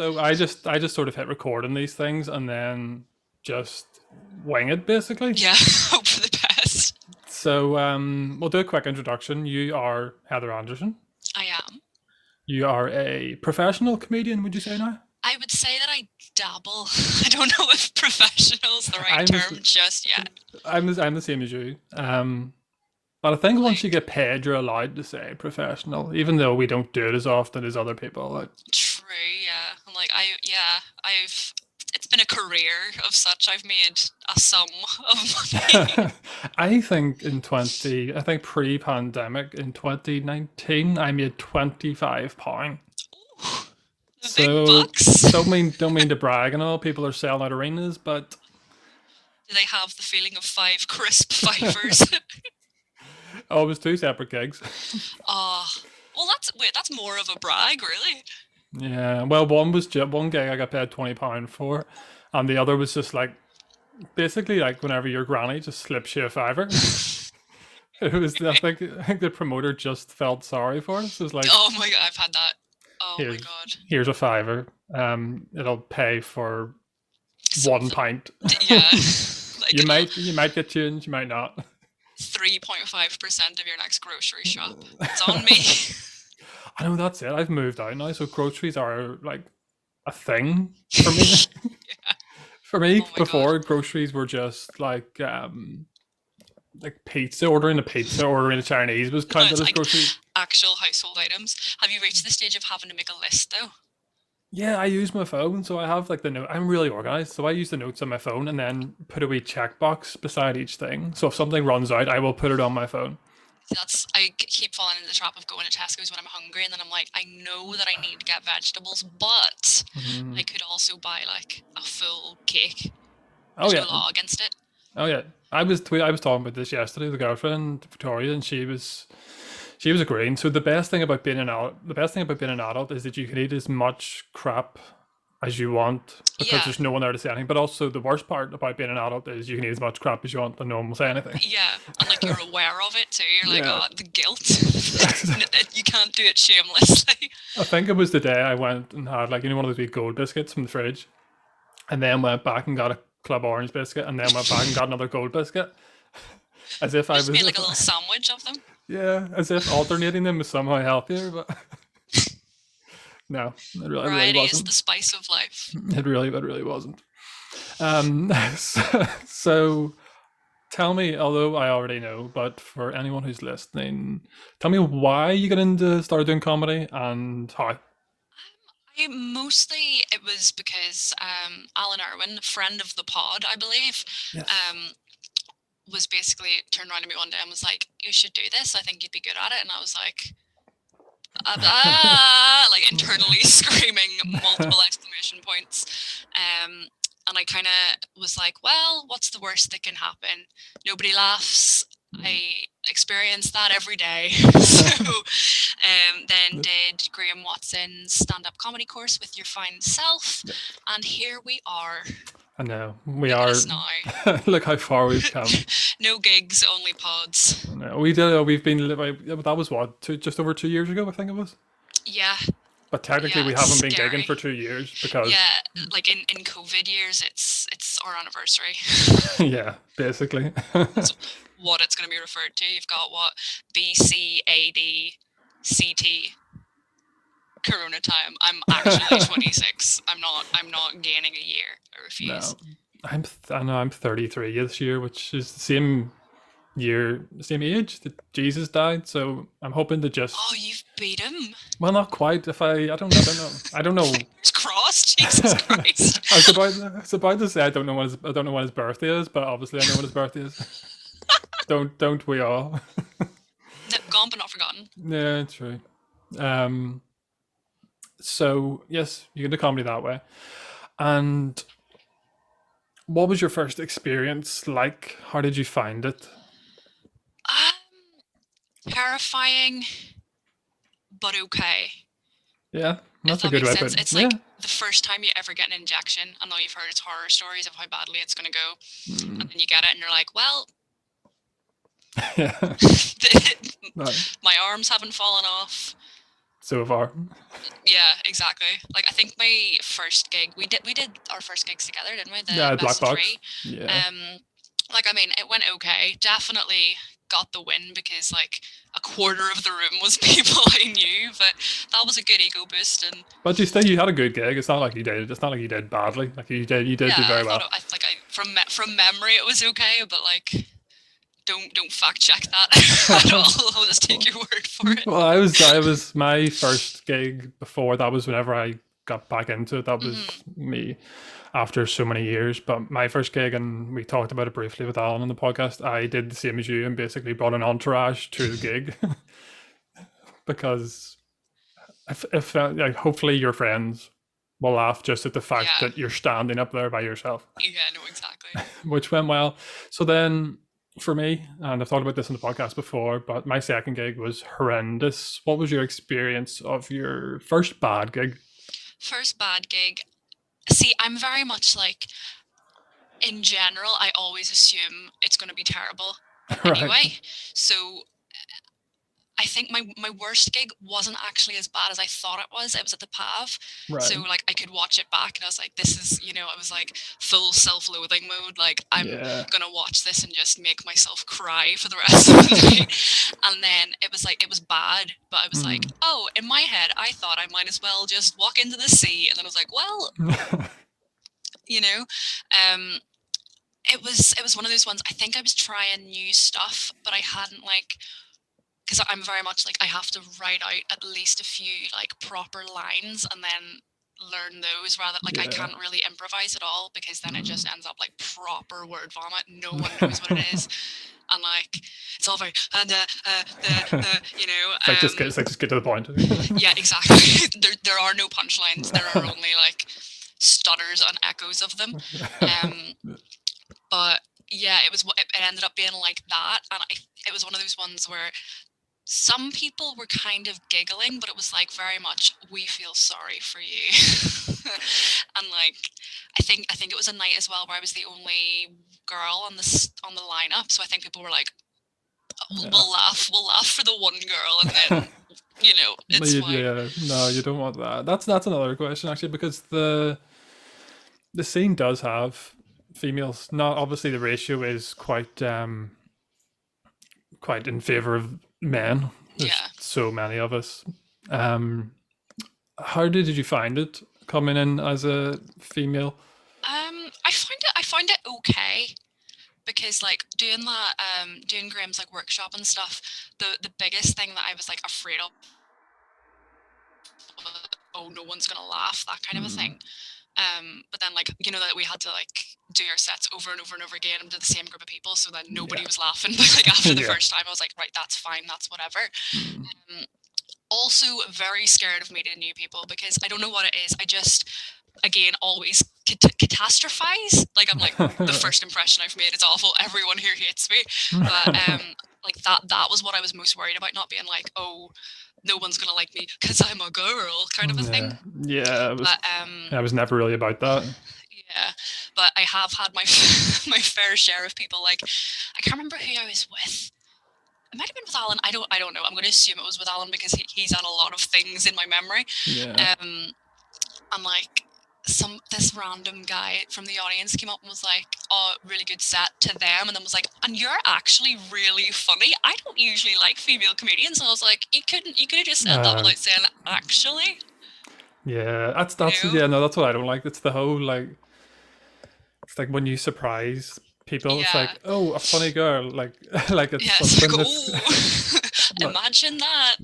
So I just sort of hit record on these things and then just wing it basically. Yeah, hope for the best. So we'll do a quick introduction. You are Heather Anderson. I am. You are a professional comedian, would you say now? I would say that I dabble. I don't know if professional is the right I'm term the, just yet. I'm the same as you. But I think once you Like, get paid, you're allowed to say professional, even though we don't do it as often as other people. Like, true, yeah. I've, it's been a career of such. I've made a sum of money. I think pre-pandemic in 2019, I made £25. Ooh, the big So bucks. don't mean to brag and all. People are selling out arenas, but Do they have the feeling of five crisp fivers? oh, it was two separate gigs. Ah, well, that's more of a brag, really. Yeah, well, one was just one gig I got paid £20 for, and the other was just like basically like whenever your granny just slips you a fiver. It was I think the promoter just felt sorry for us. It was like, Oh my god, I've had that. Oh my here's god. here's a fiver. It'll pay for one Something. pint. Yeah, like You might get change, you might not. 3.5% of your next grocery shop. It's on me. I know that's it. I've moved out now, so groceries are like a thing for me. Yeah. For me, Oh my god. before groceries were just like pizza. Ordering a Chinese was No, counted it's as like groceries. actual household items. Have you reached the stage of having to make a list though? Yeah, I use my phone, so I have like the note. I'm really organized, so I use the notes on my phone and then put a wee checkbox beside each thing. So if something runs out, I will put it on my phone. See, I keep falling into the trap of going to Tesco's when I'm hungry, and then I'm like, I know that I need to get vegetables, but I Mhm. could also buy like a full cake. Oh There's no yeah, law against it. oh yeah. I was talking about this yesterday with a girlfriend, Victoria, and she was agreeing. So the best thing about being an adult is that you can eat as much crap as you want because Yeah, there's no one there to say anything. But also the worst part about being an adult is you can eat as much crap as you want and no one will say anything. yeah, and like you're aware of it too. You're like, Yeah. oh, the guilt. You can't do it shamelessly. I think it was the day I went and had like one of those big gold biscuits from the fridge, and then went back and got a Club Orange biscuit, and then went back and got another gold biscuit, as if I Just was, made like if, a little sandwich of them. yeah, as if alternating them was somehow healthier. But no, it really Variety is wasn't. the spice of life. It really wasn't. So tell me, although I already know, but for anyone who's listening, tell me why you got into started doing comedy and how. It was because Alan Irwin, a friend of the pod, I believe, Yes. um, was basically turned around to me one day and was like, "You should do this. I think you'd be good at it." And I was like, like internally screaming multiple exclamation points. And I kind of was like, well, what's the worst that can happen? Nobody laughs. I experience that every day. So then did Graham Watson's stand-up comedy course with your fine self. And here we are. I know we Look at are. us now. Look how far we've come. No gigs, only pods. No, we did. We've been. That was what just over 2 years ago, I think it was. Yeah, But technically, yeah, we it's haven't been gigging scary. for 2 years because, Yeah, like in COVID years, it's our anniversary. yeah, basically. That's what it's going to be referred to. You've got what BCAD CT Corona time. I'm actually 26. I'm not gaining a year. I refuse. No, I know I'm 33 this year, which is the same year, the same age that Jesus died. So I'm hoping to just, Oh, you've beat him. well, not quite. If I don't know. It's crossed. Jesus Christ. I was about to say I don't know when his birthday is, but obviously I know when his birthday is. Don't we all? Gone but not forgotten. Yeah, true. Um, so yes, you get into comedy that way. And what was your first experience like? How did you find it? Terrifying, but okay. Yeah, If that's a that good makes way to sense. put it. It's Yeah. like the first time you ever get an injection. I know you've heard it's horror stories of how badly it's going to go, Mm, and then you get it, and you're like, well, yeah. Right. my arms haven't fallen off. so far. Yeah, exactly. Like I think my first gig, we did our first gigs together, didn't we? The Yeah, Best Black of Box. Three. Yeah. Like I mean, it went okay. Definitely got the win because like a quarter of the room was people I knew, but that was a good ego boost. And But you had a good gig. It's not like you did. It's not like you did badly. Like you did yeah, do very I thought well. from memory it was okay, but like don't fact check that at all. I'll just take your word for it. Well, I was my first gig before that was whenever I got back into it. That was me after so many years. But my first gig, and we talked about it briefly with Alan on the podcast, I did the same as you and basically brought an entourage to the gig because if like, hopefully your friends will laugh just at the fact Yeah. that you're standing up there by yourself, Yeah, no, exactly. which went well. So then for me, and I've talked about this on the podcast before, but my second gig was horrendous. What was your experience of your first bad gig? First bad gig. See, I'm very much like, in general, I always assume it's going to be terrible anyway. Right. So I think my worst gig wasn't actually as bad as I thought it was. It was at the PAV. Right. So like I could watch it back and I was like, this is, I was like full self-loathing mode. Like I'm gonna watch this and just make myself cry for the rest of the night. And then it was bad, but I was like, oh, in my head, I thought I might as well just walk into the sea. And then I was like, well, it was one of those ones. I think I was trying new stuff, but I hadn't like, because I'm very much like I have to write out at least a few like proper lines and then learn those rather like I can't really improvise at all because then it just ends up like proper word vomit. No one knows what it is. And like it's all very just get to the point. Yeah, exactly. There are no punchlines. There are only like stutters and echoes of them. But yeah, it ended up being like that, and it was one of those ones where some people were kind of giggling, but it was like very much, we feel sorry for you. And like I think it was a night as well where I was the only girl on the lineup, so I think people were like, we'll laugh for the one girl, and then it's fine. Yeah, no, you don't want that. That's another question actually, because the scene does have females. Not obviously the ratio is quite in favor of men. There's so many of us. How did you find it coming in as a female? I find it okay, because like doing that doing Graham's like workshop and stuff, the biggest thing that I was like afraid of was, oh, no one's gonna laugh, that kind of a thing. But then like that we had to like do our sets over and over and over again and to the same group of people, so then nobody was laughing. But like after the first time I was like, right, that's fine, that's whatever. Also very scared of meeting new people because I don't know what it is. I just again always catastrophize. Like I'm like, the first impression I've made is awful, everyone here hates me. But like that was what I was most worried about, not being like, oh, no one's gonna like me because I'm a girl, kind of a thing. Yeah, I was never really about that. Yeah, but I have had my my fair share of people. Like I can't remember who I was with. It might have been with Alan. I don't know. I'm going to assume it was with Alan because he's on a lot of things in my memory. Yeah. And like this random guy from the audience came up and was like, oh, really good set to them, and then was like, and you're actually really funny. I don't usually like female comedians. And I was like, you could have just said that without saying actually. Yeah, that's that's what I don't like. It's the whole like, it's like when you surprise people, it's like, oh, a funny girl, like it's something like, imagine that.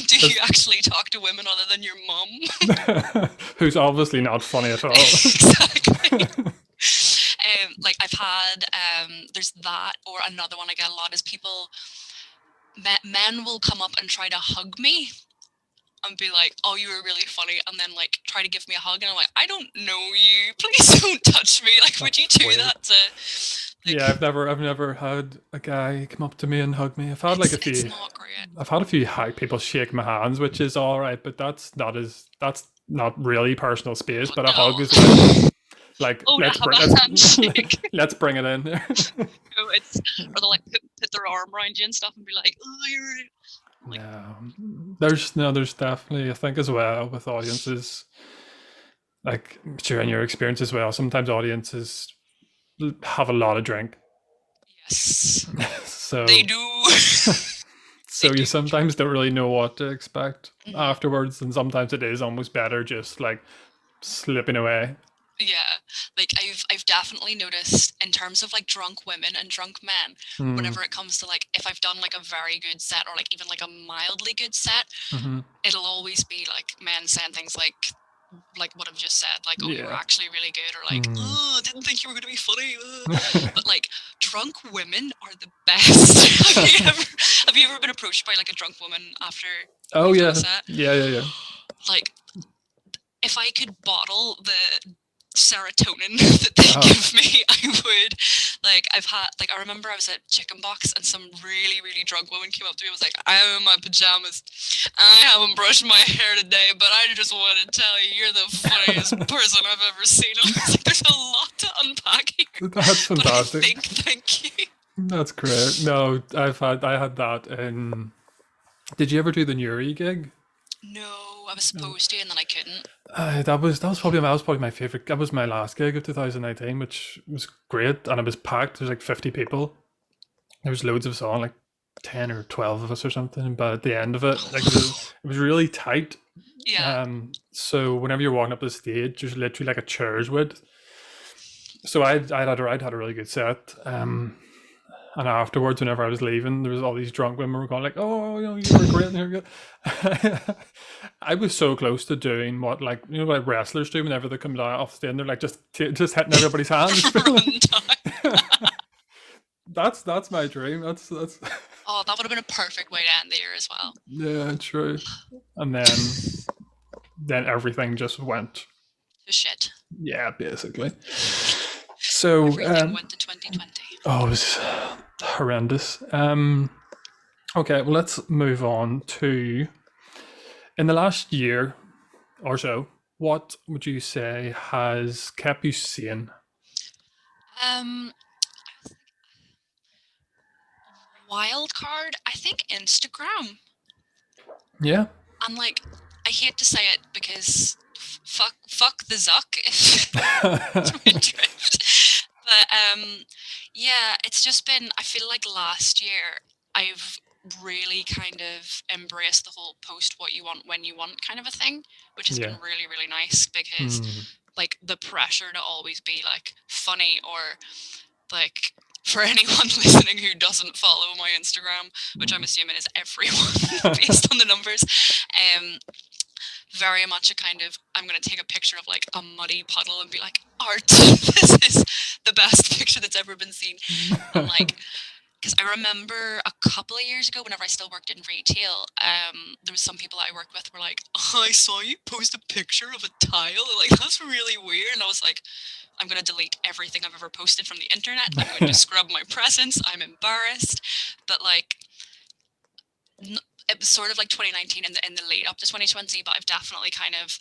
Do you actually talk to women other than your mum? Who's obviously not funny at all. Exactly. Like I've had there's that, or another one I get a lot is people, men will come up and try to hug me and be like, oh, you were really funny, and then like try to give me a hug, and I'm like, I don't know you, please don't touch me. Like, would you do that to like, yeah, I've never had a guy come up to me and hug me. I've had like a few. It's not great. I've had a few people shake my hands, which is all right, but that's not really personal space. But a hug is like oh, let's bring it in. No, or they'll like put their arm around you and stuff and be like, oh, you're. Yeah, There's definitely, I think as well with audiences, like sure in your experience as well, sometimes audiences have a lot of drink. Yes, So they do. They you do. sometimes don't really know what to expect Mhm. afterwards, and sometimes it is almost better just like slipping away. Yeah, like I've definitely noticed in terms of like drunk women and drunk men, Mm. whenever it comes to like if I've done like a very good set or like even like a mildly good set, Hmm. it'll always be like men saying things like what I've just said, like, oh, you were Yeah. actually really good, or like, Mm. oh, I didn't think you were gonna be funny. But like drunk women are the best. Have you ever been approached by like a drunk woman after Oh you've done a yeah, set? yeah. Like if I could bottle the serotonin that they Oh, give me, I would. Like I've had, like I remember I was at Chicken Box and some really, really drunk woman came up to me and was like, I'm in my pajamas. I haven't brushed my hair today, but I just want to tell you, you're the funniest person I've ever seen. And I was like, there's a lot to unpack here. that's But I fantastic. think, thank you. That's great. No, I had that in. Did you ever do the Nuri gig? No, I was supposed to and then I couldn't. That was probably my favorite. That was my last gig of 2019, which was great, and it was packed. There's like 50 people. There was loads of us on, like 10 or 12 of us or something. But at the end of it, like it was really tight. Yeah. So whenever you're walking up the stage, there's literally like a chair's width. So I'd had a really good set. And afterwards, whenever I was leaving, there was all these drunk women were going like, "Oh, you know, you were great." And you were good. I was so close to doing what, like, you know, what wrestlers do whenever they come down off stage. They're like just hitting everybody's hands. Run time. That's my dream. That's Oh, that would have been a perfect way to end the year as well. yeah, true. And then everything just went. To shit. Yeah, basically. So Everything went to 2020. oh, it was horrendous. Okay, well, let's move on to in the last year or so. What would you say has kept you sane? Um, wild card. I think Instagram. Yeah. And like, I hate to say it because fuck the Zuck. But yeah, it's just been. I feel like last year I've really kind of embraced the whole post what you want when you want kind of a thing, which has been Yeah. really, really nice because like the pressure to always be like funny or like for anyone listening who doesn't follow my Instagram, which I'm assuming is everyone based on the numbers, very much a kind of I'm going to take a picture of like a muddy puddle and be like, art, this is the best picture that's ever been seen. And like, because I remember a couple of years ago, whenever I still worked in retail, there was some people I worked with were like, oh, I saw you post a picture of a tile. Like, that's really weird. And I was like, I'm going to delete everything I've ever posted from the internet. I'm going to scrub my presence. I'm embarrassed. But like, it was sort of like 2019 in the lead up to 2020, but I've definitely kind of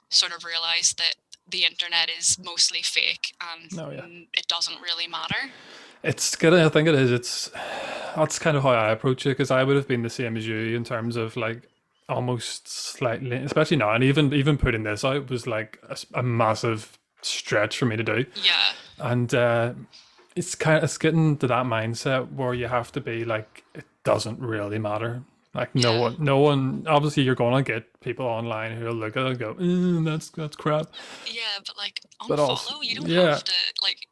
sort of realized that the internet is mostly fake and it doesn't really matter. It's good. I think it is. That's kind of how I approach it because I would have been the same as you in terms of like almost slightly, especially now, and even putting this out was like a massive stretch for me to do. Yeah. And it's getting to that mindset where you have to be like it doesn't really matter. Like no one. Obviously, you're gonna get people online who'll look at it and go, "That's crap." Yeah, but like But unfollow. also, You don't have to like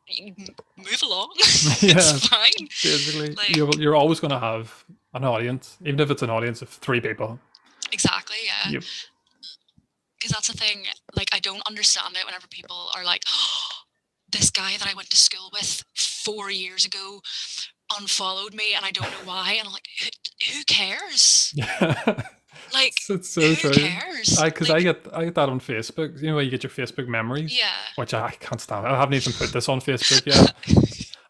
move along. yeah, It's fine. basically, Like, you're always gonna have an audience, even if it's an audience of 3 people. exactly. Yeah. Yep. Because that's the thing. Like, I don't understand it whenever people are like, oh, this guy that I went to school with 4 years ago unfollowed me and I don't know why. And I'm like, who cares? Like, It's so who true. cares? Because Like, I get that on Facebook. You know, where you get your Facebook memories. yeah. Which I can't stand. I haven't even put this on Facebook yet.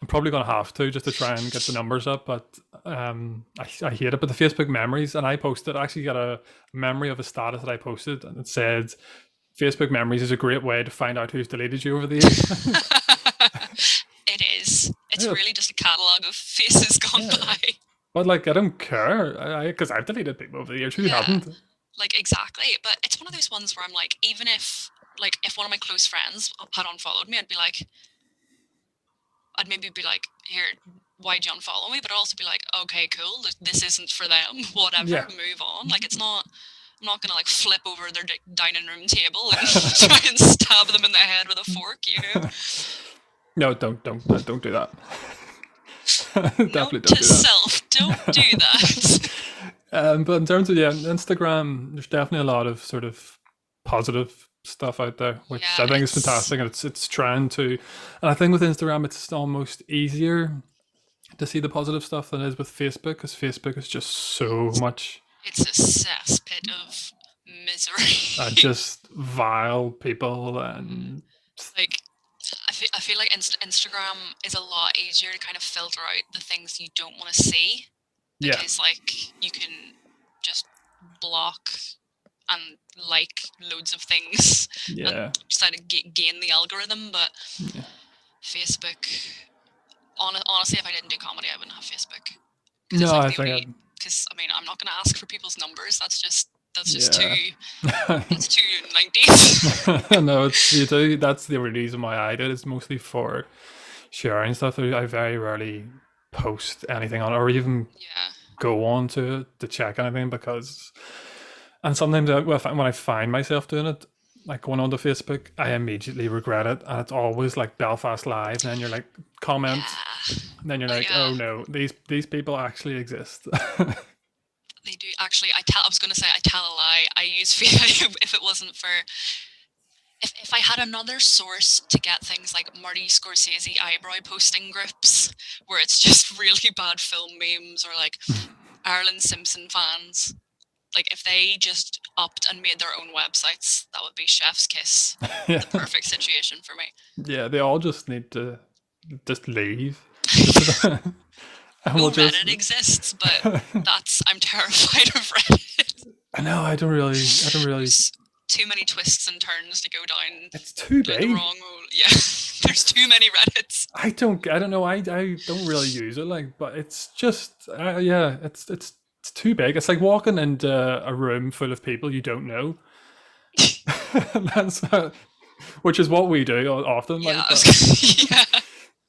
I'm probably gonna have to just to try and get the numbers up. But I hate it. But the Facebook memories, and I posted. I actually got a memory of a status that I posted, and it said, "Facebook memories is a great way to find out who's deleted you over the years." It is. It's Yeah. really just a catalogue of faces gone by. But like, I don't care. Because I've deleted people over the years. Who Yeah, hasn't? like exactly. But it's one of those ones where I'm like, even if like if one of my close friends had unfollowed me, I'd maybe be like, here, why'd you unfollow me? But I'd also be like, okay, cool, this isn't for them. Whatever, Yeah. move on. Like it's not. I'm not gonna like flip over their dining room table and try and stab them in the head with a fork, you know. No, don't do that. Note Definitely don't to do that. self: don't do that. But in terms of Instagram, there's definitely a lot of sort of positive stuff out there, which Yeah, I think is fantastic, and it's trying to. And I think with Instagram, it's almost easier to see the positive stuff than it is with Facebook, because Facebook is just so much it's a cesspit of misery. just vile people and Like I feel like Instagram is a lot easier to kind of filter out the things you don't want to see, yeah, because like you can just block and like loads of things and yeah, try to gain the algorithm. But yeah. Facebook, honestly, if I didn't do comedy, I wouldn't have Facebook, because it's No, like I the only. think Because I mean, I'm not going to ask for people's numbers. That's just yeah. too. That's too 90s. No, it's you do. That's the reason why I did. It's mostly for sharing stuff. I very rarely post anything on it or even Yeah. go on to it to check anything because. And sometimes when I find myself doing it, like going onto Facebook, I immediately regret it, and it's always like Belfast Live. And then you're like comment, Yeah. and then you're Oh like, yeah. oh no, these people actually exist. They do actually. I was gonna say I tell a lie. I use if it wasn't for if I had another source to get things like Marty Scorsese eyebrow posting groups where it's just really bad film memes, or like Ireland Simpson fans. Like if they just upped and made their own websites, that would be Chef's Kiss, Yeah, the perfect situation for me. yeah, they all just need to just leave. Just, and we'll No just. Reddit exists, but I'm terrified of Reddit. I know. I don't really. There's too many twists and turns to go down It's too the big. wrong hole. Yeah, there's too many Reddits. I don't know. I don't really use it. Like, but it's just. Yeah. It's too big. It's like walking into a room full of people you don't know. That's which is what we do often. Yeah, Like, I was yeah,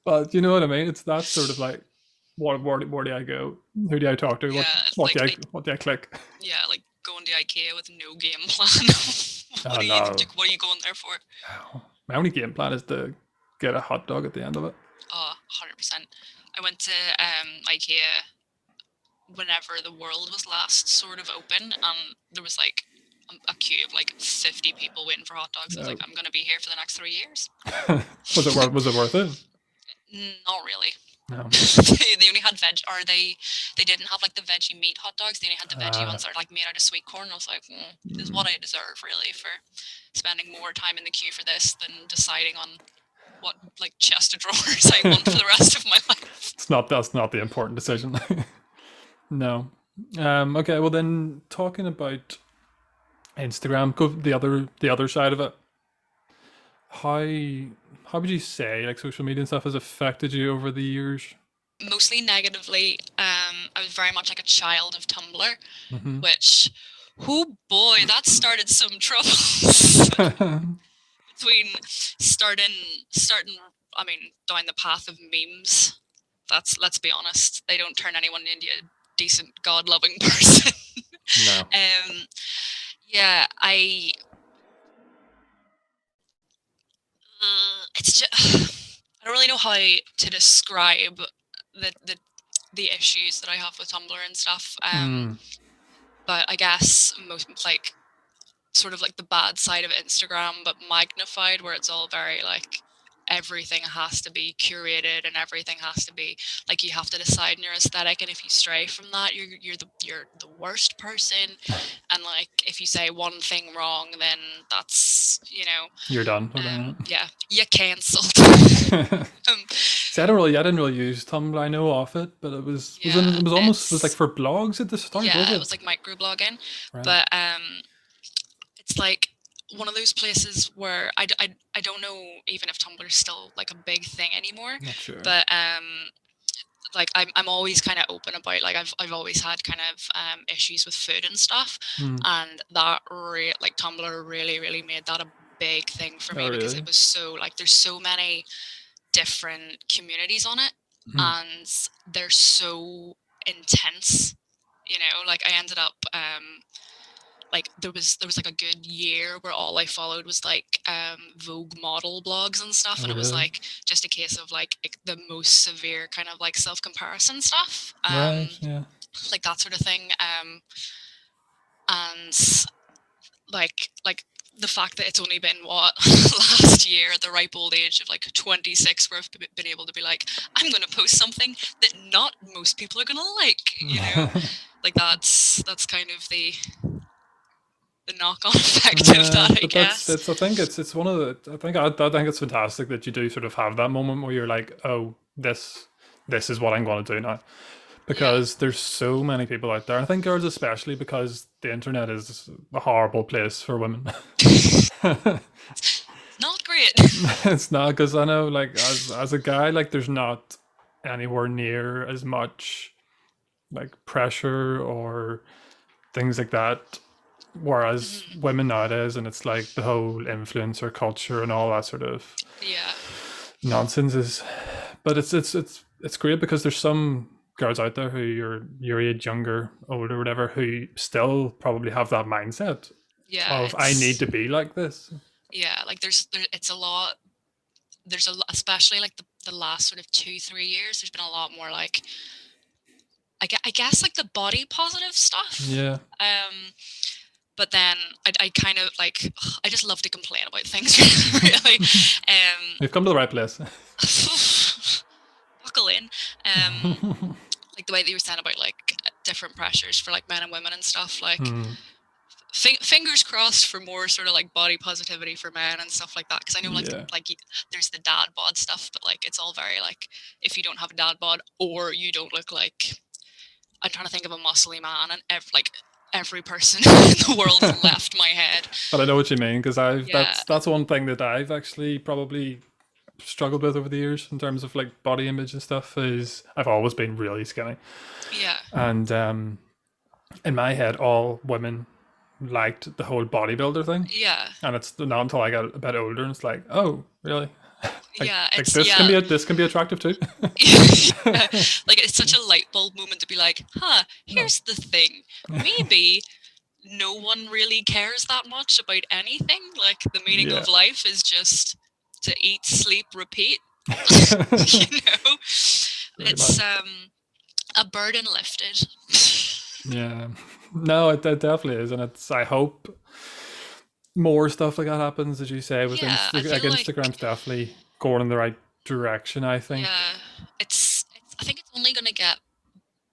but you know what I mean. It's that sort of like, where do I go? Who do I talk to? yeah. It's like What do I click? yeah, like going to IKEA with no game plan. Oh no. What are you going there for? My only game plan is to get a hot dog at the end of it. Oh, 100%. I went to IKEA whenever the world was last sort of open, and there was like a queue of like 50 people waiting for hot dogs. I was like, I'm gonna be here for the next 3 years. Was it worth it? Not really. No. They only had veg, or they didn't have like the veggie meat hot dogs. They only had the veggie ones that are like made out of sweet corn. I was like, this is what I deserve really for spending more time in the queue for this than deciding on what like chest of drawers I want for the rest of my life. That's not the important decision. No. Okay. Well, then talking about Instagram, go the other side of it. How how would you say like social media and stuff has affected you over the years? Mostly negatively. I was very much like a child of Tumblr, Mm-hmm. which, oh boy, that started some troubles between starting. I mean, down the path of memes. Let's be honest, they don't turn anyone into a decent, God-loving person. No. Yeah, it's just I don't really know how to describe the issues that I have with Tumblr and stuff. But I guess most like sort of like the bad side of Instagram, but magnified, where it's all very like everything has to be curated and everything has to be like you have to decide on your aesthetic, and if you stray from that, you're the worst person. And like if you say one thing wrong, then that's You're done. yeah, you cancelled. See, I didn't really use Tumblr. I know of it, but it was almost it was like for blogs at the start. Yeah, was it was like microblogging, right. but it's like one of those places where I don't know even if Tumblr's still like a big thing anymore. Not sure. But like I'm always kind of open about, like I've always had kind of issues with food and stuff, and that like Tumblr really made that a big thing for me, because really? it was so, like, there's so many different communities on it, and they're so intense, you know. Like I ended up like there was like a good year where all I followed was like Vogue model blogs and stuff, and it was really? like just a case of like the most severe kind of like self-comparison stuff, Right, yeah. like that sort of thing, and like the fact that it's only been what last year at the ripe old age of like 26 where I've been able to be like, I'm going to post something that not most people are going to like, you know. Like that's kind of the knock-on effect of that, I But guess. I think it's one of the, I think it's fantastic that you do sort of have that moment where you're like, oh, this is what I'm going to do now. Because there's so many people out there. I think girls especially, because the internet is a horrible place for women. Not great. It's not, because I know, like, as a guy, like, there's not anywhere near as much like pressure or things like that. Whereas women nowadays, and it's like the whole influencer culture and all that sort of nonsense is. But it's great, because there's some girls out there who are your age, younger, older, whatever, who still probably have that mindset of I need to be like this. Yeah, like it's a lot. There's especially like the last sort of 2-3 years. There's been a lot more like I guess like the body positive stuff. Yeah. But then I kind of like, I just love to complain about things. Really. You've come to the right place. Buckle in. Like the way that you were saying about like different pressures for like men and women and stuff, like fingers crossed for more sort of like body positivity for men and stuff like that, because I know like there's the dad bod stuff, but like it's all very like, if you don't have a dad bod or you don't look like, I'm trying to think of a muscly man, and every person in the world has left my head. But I know what you mean, because that's one thing that I've actually probably struggled with over the years in terms of like body image and stuff, is I've always been really skinny. Yeah. And in my head, all women liked the whole bodybuilder thing. Yeah. And it's not until I got a bit older and it's like, oh, really? Like, yeah, it's, like this can be attractive too. Yeah. Like it's such a light bulb moment to be like, here's the thing. Maybe no one really cares that much about anything. Like the meaning of life is just to eat, sleep, repeat. You know, it's a burden lifted. Yeah, no, it definitely is, and it's. I hope more stuff like that happens, as you say, with Instagram's definitely going in the right direction. I think. Yeah, it's I think it's only going to get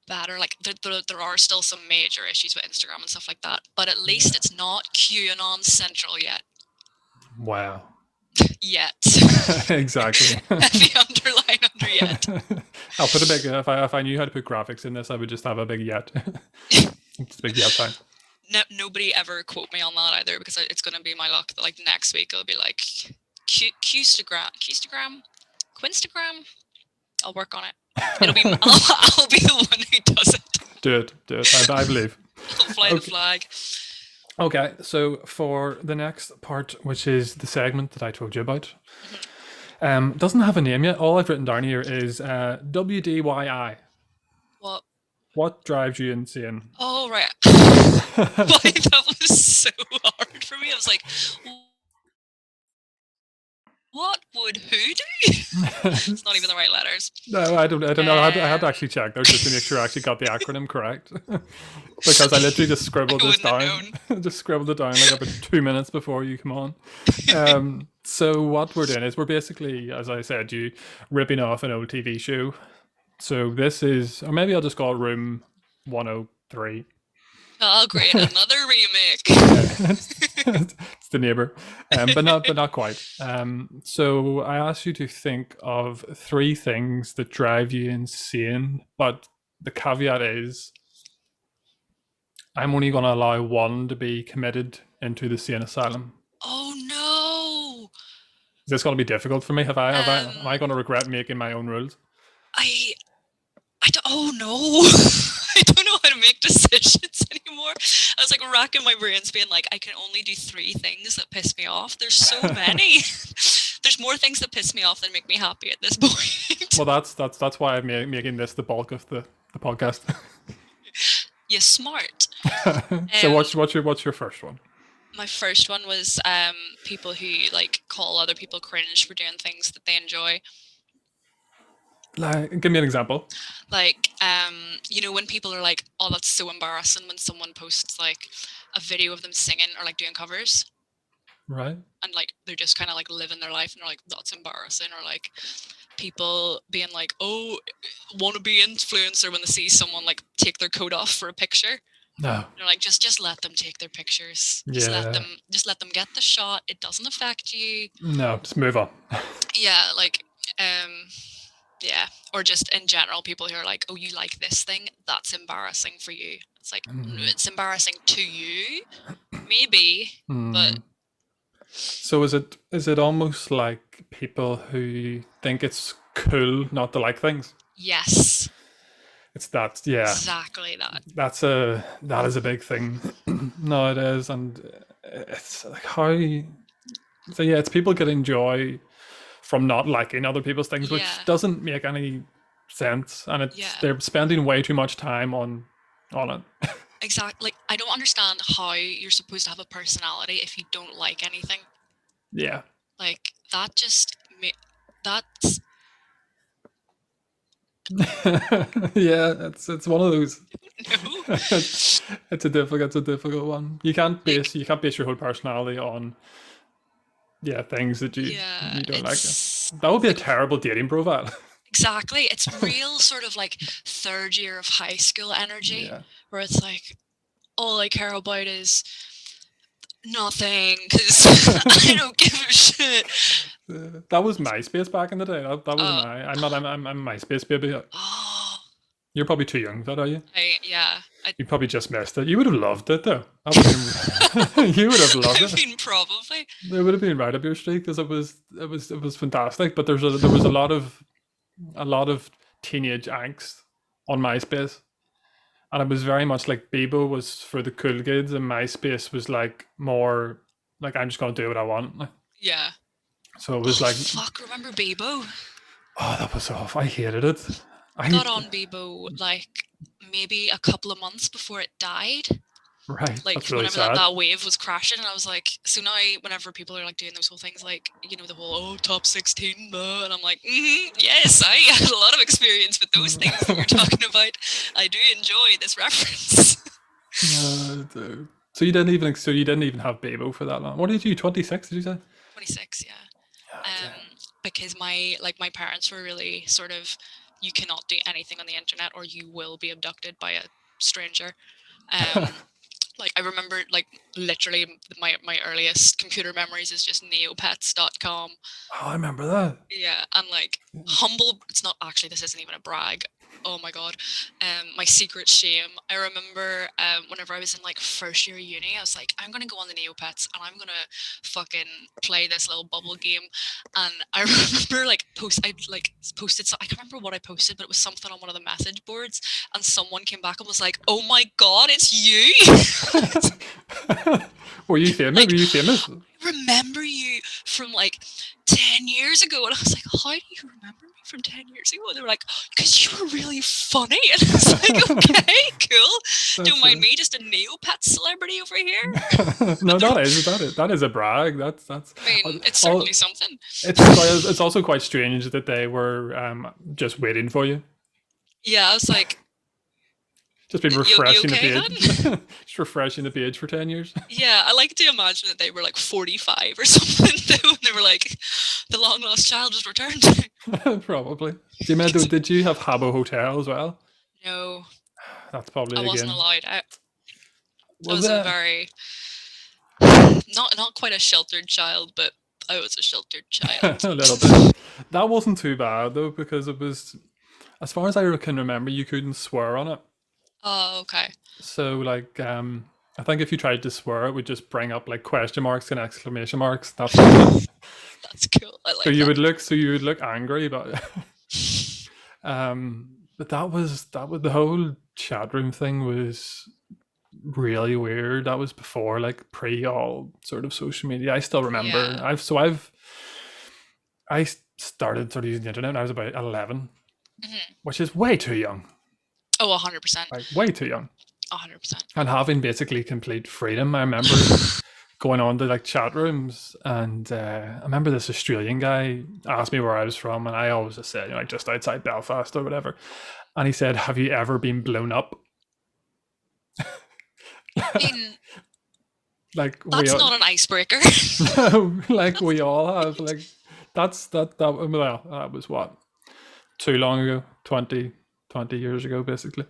better. Like there are still some major issues with Instagram and stuff like that, but at least it's not QAnon central yet. Wow. Yet. Exactly. The underline under yet. I'll put a big. If I knew how to put graphics in this, I would just have a big yet. It's a big yet sign. Nobody ever quote me on that either, because it's going to be my luck that like next week it'll be like Qstagram, Quinstagram. I'll work on it. It'll be I'll be the one who does it. Do it. I believe. I'll fly the flag. Okay, so for the next part, which is the segment that I told you about, doesn't have a name yet. All I've written down here is WDYI. What? What drives you insane? Oh, right. That was so hard for me. I was like, what would who do? It's not even the right letters. No, I don't know. I had to actually check there just to make sure I actually got the acronym correct. Because I literally just scribbled this down. Just scribbled it down like about 2 minutes before you come on. So what we're doing is we're basically, as I said, you ripping off an old TV show. So this is, or maybe I'll just call it Room 103. Oh, great! Another remake. It's the neighbor, but not quite. So I asked you to think of 3 things that drive you insane, but the caveat is I'm only going to allow one to be committed into the sane asylum. Oh no! Is this going to be difficult for me? Am I going to regret making my own rules? Oh no. I don't know how to make decisions anymore. I was like racking my brains being like, I can only do 3 things that piss me off. There's so many. There's more things that piss me off than make me happy at this point. Well, that's why I'm making this the bulk of the podcast. You're smart. So what's your first one? My first one was people who like call other people cringe for doing things that they enjoy. Like, give me an example. Like, you know, when people are like, oh, that's so embarrassing when someone posts like a video of them singing or like doing covers. Right. And like they're just kind of like living their life and they're like, that's embarrassing. Or like people being like, oh, wannabe influencer when they see someone like take their coat off for a picture. No. They're like, just let them take their pictures. Yeah. Just let them get the shot. It doesn't affect you. No, just move on. Yeah, like yeah. Or just in general, people who are like, oh, you like this thing? That's embarrassing for you. It's like, it's embarrassing to you, maybe, but. So is it almost like people who think it's cool not to like things? Yes. It's that, yeah. Exactly that. That is a big thing nowadays, and it's like how. So yeah, it's people getting joy from not liking other people's things, which doesn't make any sense, and they're spending way too much time on it. Exactly. Like, I don't understand how you're supposed to have a personality if you don't like anything. Yeah. Like that just that's. Yeah, it's one of those. No. It's a difficult one. You can't base your whole personality on things that you don't like. That would be a terrible dating profile. Exactly. It's real sort of like 3rd year of high school energy where it's like all I care about is nothing because I don't give a shit. That was MySpace back in the day. That was I'm a MySpace baby. Oh. You're probably too young for that, are you? You probably just missed it. You would have loved it though. You would have loved it. I mean, probably. It would have been right up your street because it was fantastic. But there was a lot of teenage angst on MySpace, and it was very much like Bebo was for the cool kids, and MySpace was like more like I'm just gonna do what I want. Yeah. So it was like fuck. Remember Bebo? Oh, that was awful. I hated it. I got on Bebo like maybe a couple of months before it died. Right. Like really whenever that wave was crashing, and I was like, so now whenever people are like doing those whole things, like, you know, the whole top 16, blah, and I'm like, yes, I had a lot of experience with those things that you're talking about. I do enjoy this reference. I do. So you didn't even have Bebo for that long. What did you? 26? Did you say? 26, yeah. Because my parents were really sort of, you cannot do anything on the internet or you will be abducted by a stranger. Like I remember, like literally my earliest computer memories is just Neopets.com. Oh, I remember that. Yeah, and like humble. It's not actually. This isn't even a brag. Oh my god. My secret shame. I remember whenever I was in like 1st year uni, I was like, I'm gonna go on the Neopets and I'm gonna fucking play this little bubble game. And I remember like posted. So I can't remember what I posted, but it was something on one of the message boards, and someone came back and was like, "Oh my god, it's you!" Were you famous? Like, were you famous? I remember you from like 10 years ago, and I was like, "How do you remember me from 10 years ago?" And they were like, "Because you were really funny." And I was like, "Okay, cool. Don't mind me, just a Neopets celebrity over here." No, that is a brag. That's. I mean, it's certainly something. It's also quite strange that they were just waiting for you. Yeah, I was like. Just been refreshing you okay, the page. Just refreshing the page for 10 years. Yeah, I like to imagine that they were like 45 or something though, and they were like, the long lost child was returned. Probably. Did you have Habbo Hotel as well? No. That's probably I wasn't allowed out. I was a very not quite a sheltered child, but I was a sheltered child. A little bit. That wasn't too bad though, because it was, as far as I can remember, you couldn't swear on it. Oh, okay. So like I think if you tried to swear, it would just bring up like question marks and exclamation marks. That's cool. I like so you would look angry, but But that was the whole chat room thing was really weird. That was before like pre all sort of social media. I still remember. Yeah. I started sort of using the internet when I was about 11, Hmm. which is way too young. Oh, 100%. Like way too young. 100%. And having basically complete freedom. I remember going on to like chat rooms, and I remember this Australian guy asked me where I was from, and I always just said, like just outside Belfast or whatever. And he said, "Have you ever been blown up?" I mean, Like we that's all, not an icebreaker. like we all have. Like well, that was what, too long ago, 20 years ago, basically.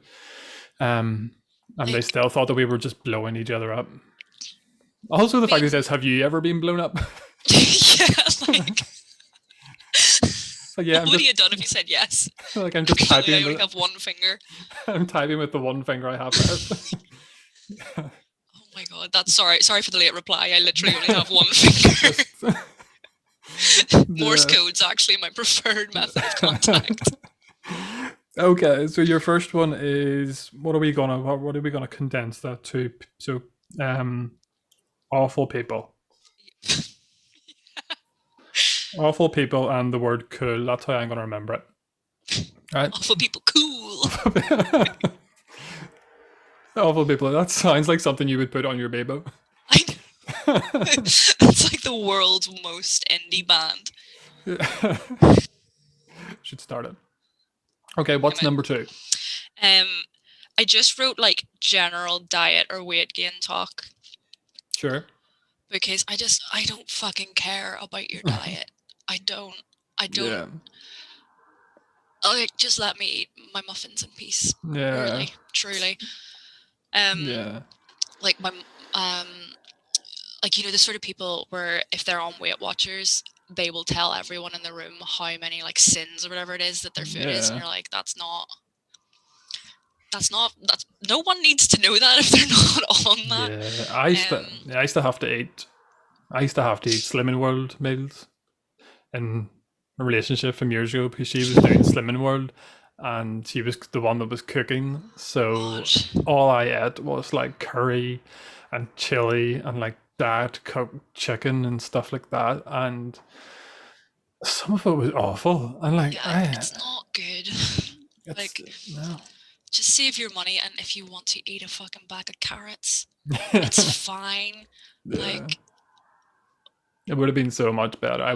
And they Like, still thought that we were just blowing each other up. Also, the I fact that he mean, says, "Have you ever been blown up?" yeah, like, Like, yeah, what I'm would he just have done if he said yes? like I'm just Actually, I typing. only have one finger. I'm typing with the one finger I have left. Oh my god, that's sorry for the late reply. I literally only have one finger. Just Morse the- code's actually my preferred method of contact. Okay, so your first one is what are we gonna condense that to? So, awful people, awful people, and the word cool. That's how I'm gonna remember it. Right. Awful people, cool. Awful people. That sounds like something you would put on your Bebo. It's like the world's most indie band. Should start it. Okay, what's Anyway. number 2? I just wrote like general diet or weight gain talk Sure. because I don't fucking care about your diet. I don't. Yeah. Like, just let me eat my muffins in peace. Yeah. Really, truly. Yeah. Like like, you know, the sort of people where if they're on Weight Watchers, they will tell everyone in the room how many like sins or whatever it is that their food is, and Yeah. you're like, that's no one needs to know that if they're not on that. Yeah. I used to have to eat. I used to have to eat Slimming World meals in a relationship from years ago because she was doing Slimming World and she was the one that was cooking. So God. all I ate was like curry and chili and like diet cooked chicken and stuff like that. And some of it was awful. And like, Yeah, it's not good. Like, no. just save your money, and if you want to eat a fucking bag of carrots, it's fine. Yeah. Like, It would have been so much better. I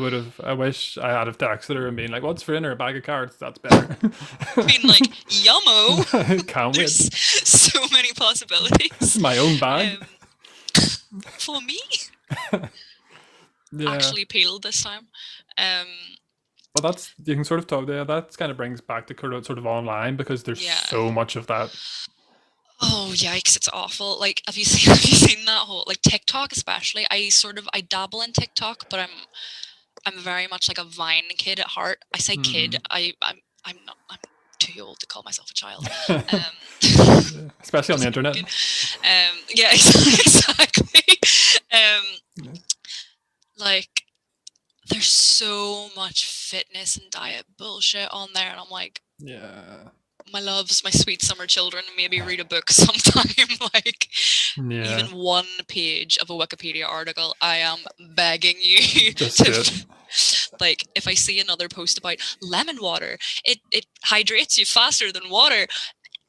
wish I had have texted her and been like, "What's for dinner? A bag of carrots. That's better." being like, yummo. Can't There's wait. so many possibilities. My own bag. For me, Yeah. actually peeled this time. But that's you can sort of talk there. That kind of brings back to sort of online because there's Yeah. so much of that. Oh yikes, it's awful. Like, have you seen that whole, like, TikTok especially? I dabble in TikTok, but I'm very much like a Vine kid at heart. I say kid. I'm not. I'm too old to call myself a child. Especially on the internet. Yeah, exactly. Like, there's so much fitness and diet bullshit on there, and I'm like, Yeah. my loves, my sweet summer children, maybe read a book sometime. Like, Yeah. even one page of a Wikipedia article, I am begging you Just to. do it. Like, if I see another post about lemon water, it hydrates you faster than water,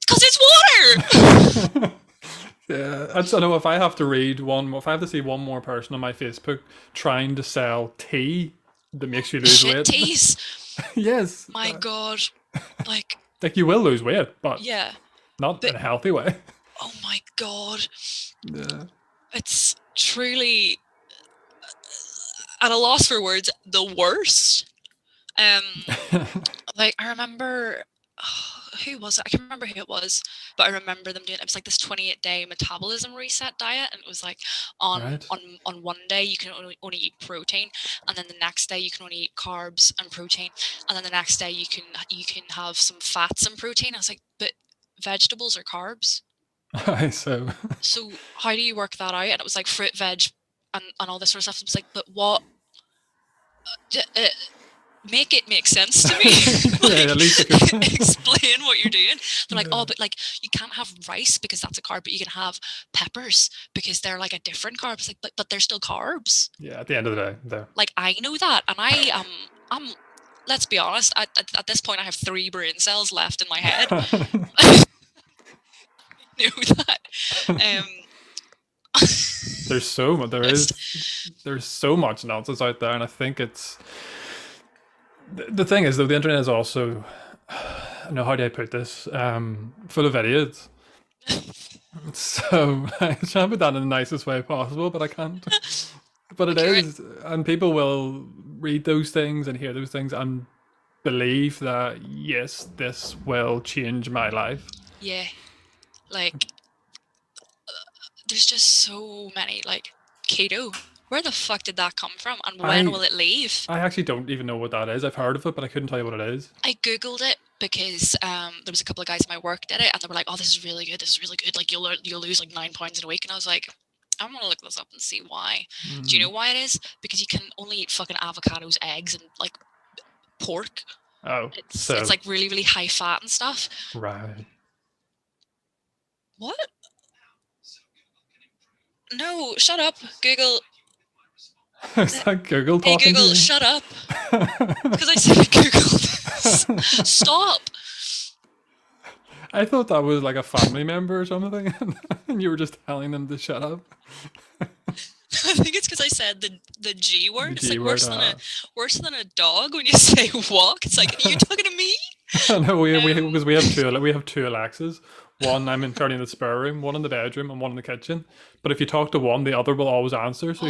because it's water. Yeah, I don't know if I have to read one more, if I have to see one more person on my Facebook trying to sell tea that makes you lose Shit weight. teas. Yes. My God. Like you will lose weight, but yeah. not in a healthy way. Oh my God. Yeah. It's truly, at a loss for words, the worst. Like, I remember, who was it? I can't remember who it was, but I remember them doing, it was like this 28-day metabolism reset diet, and it was like on one day you can only eat protein, and then the next day you can only eat carbs and protein, and then the next day you can have some fats and protein. I was like, but vegetables are carbs. So how do you work that out? And it was like fruit, veg, and all this sort of stuff. It was like, but what? make it make sense to me. Yeah, at least it could. Explain what you're doing. They're like, Yeah. oh, but like you can't have rice because that's a carb, but you can have peppers because they're like a different carb. It's like, but they're still carbs. Yeah, at the end of the day, there. Like I know that, and I'm. Let's be honest. At this point, I have 3 brain cells left in my head. I know that. There's so much nonsense out there, and I think it's the thing is though, the internet is also, how do I put this, full of idiots. So I try to put that in the nicest way possible, but I can't. But it is, and people will read those things and hear those things and believe that yes, this will change my life. Yeah, like there's just so many, like keto. Where the fuck did that come from, and when will it leave? I actually don't even know what that is. I've heard of it, but I couldn't tell you what it is. I googled it because there was a couple of guys in my work did it, and they were like, "Oh, this is really good. This is really good. Like you'll lose like 9 pounds in a week." And I was like, I want to look this up and see why. Do you know why it is? Because you can only eat fucking avocados, eggs, and like pork. Oh, it's like really, really high fat and stuff. Right. What? No, shut up, Google. Is that Google talking? Hey Google, shut up. Because I said Google this. Stop. I thought that was like a family member or something, and you were just telling them to shut up. I think it's because I said the G word. It's like worse than a dog when you say walk. It's like, are you talking to me? No, because we have two Alexas. One I'm currently in the spare room, one in the bedroom, and one in the kitchen. But if you talk to one, the other will always answer. So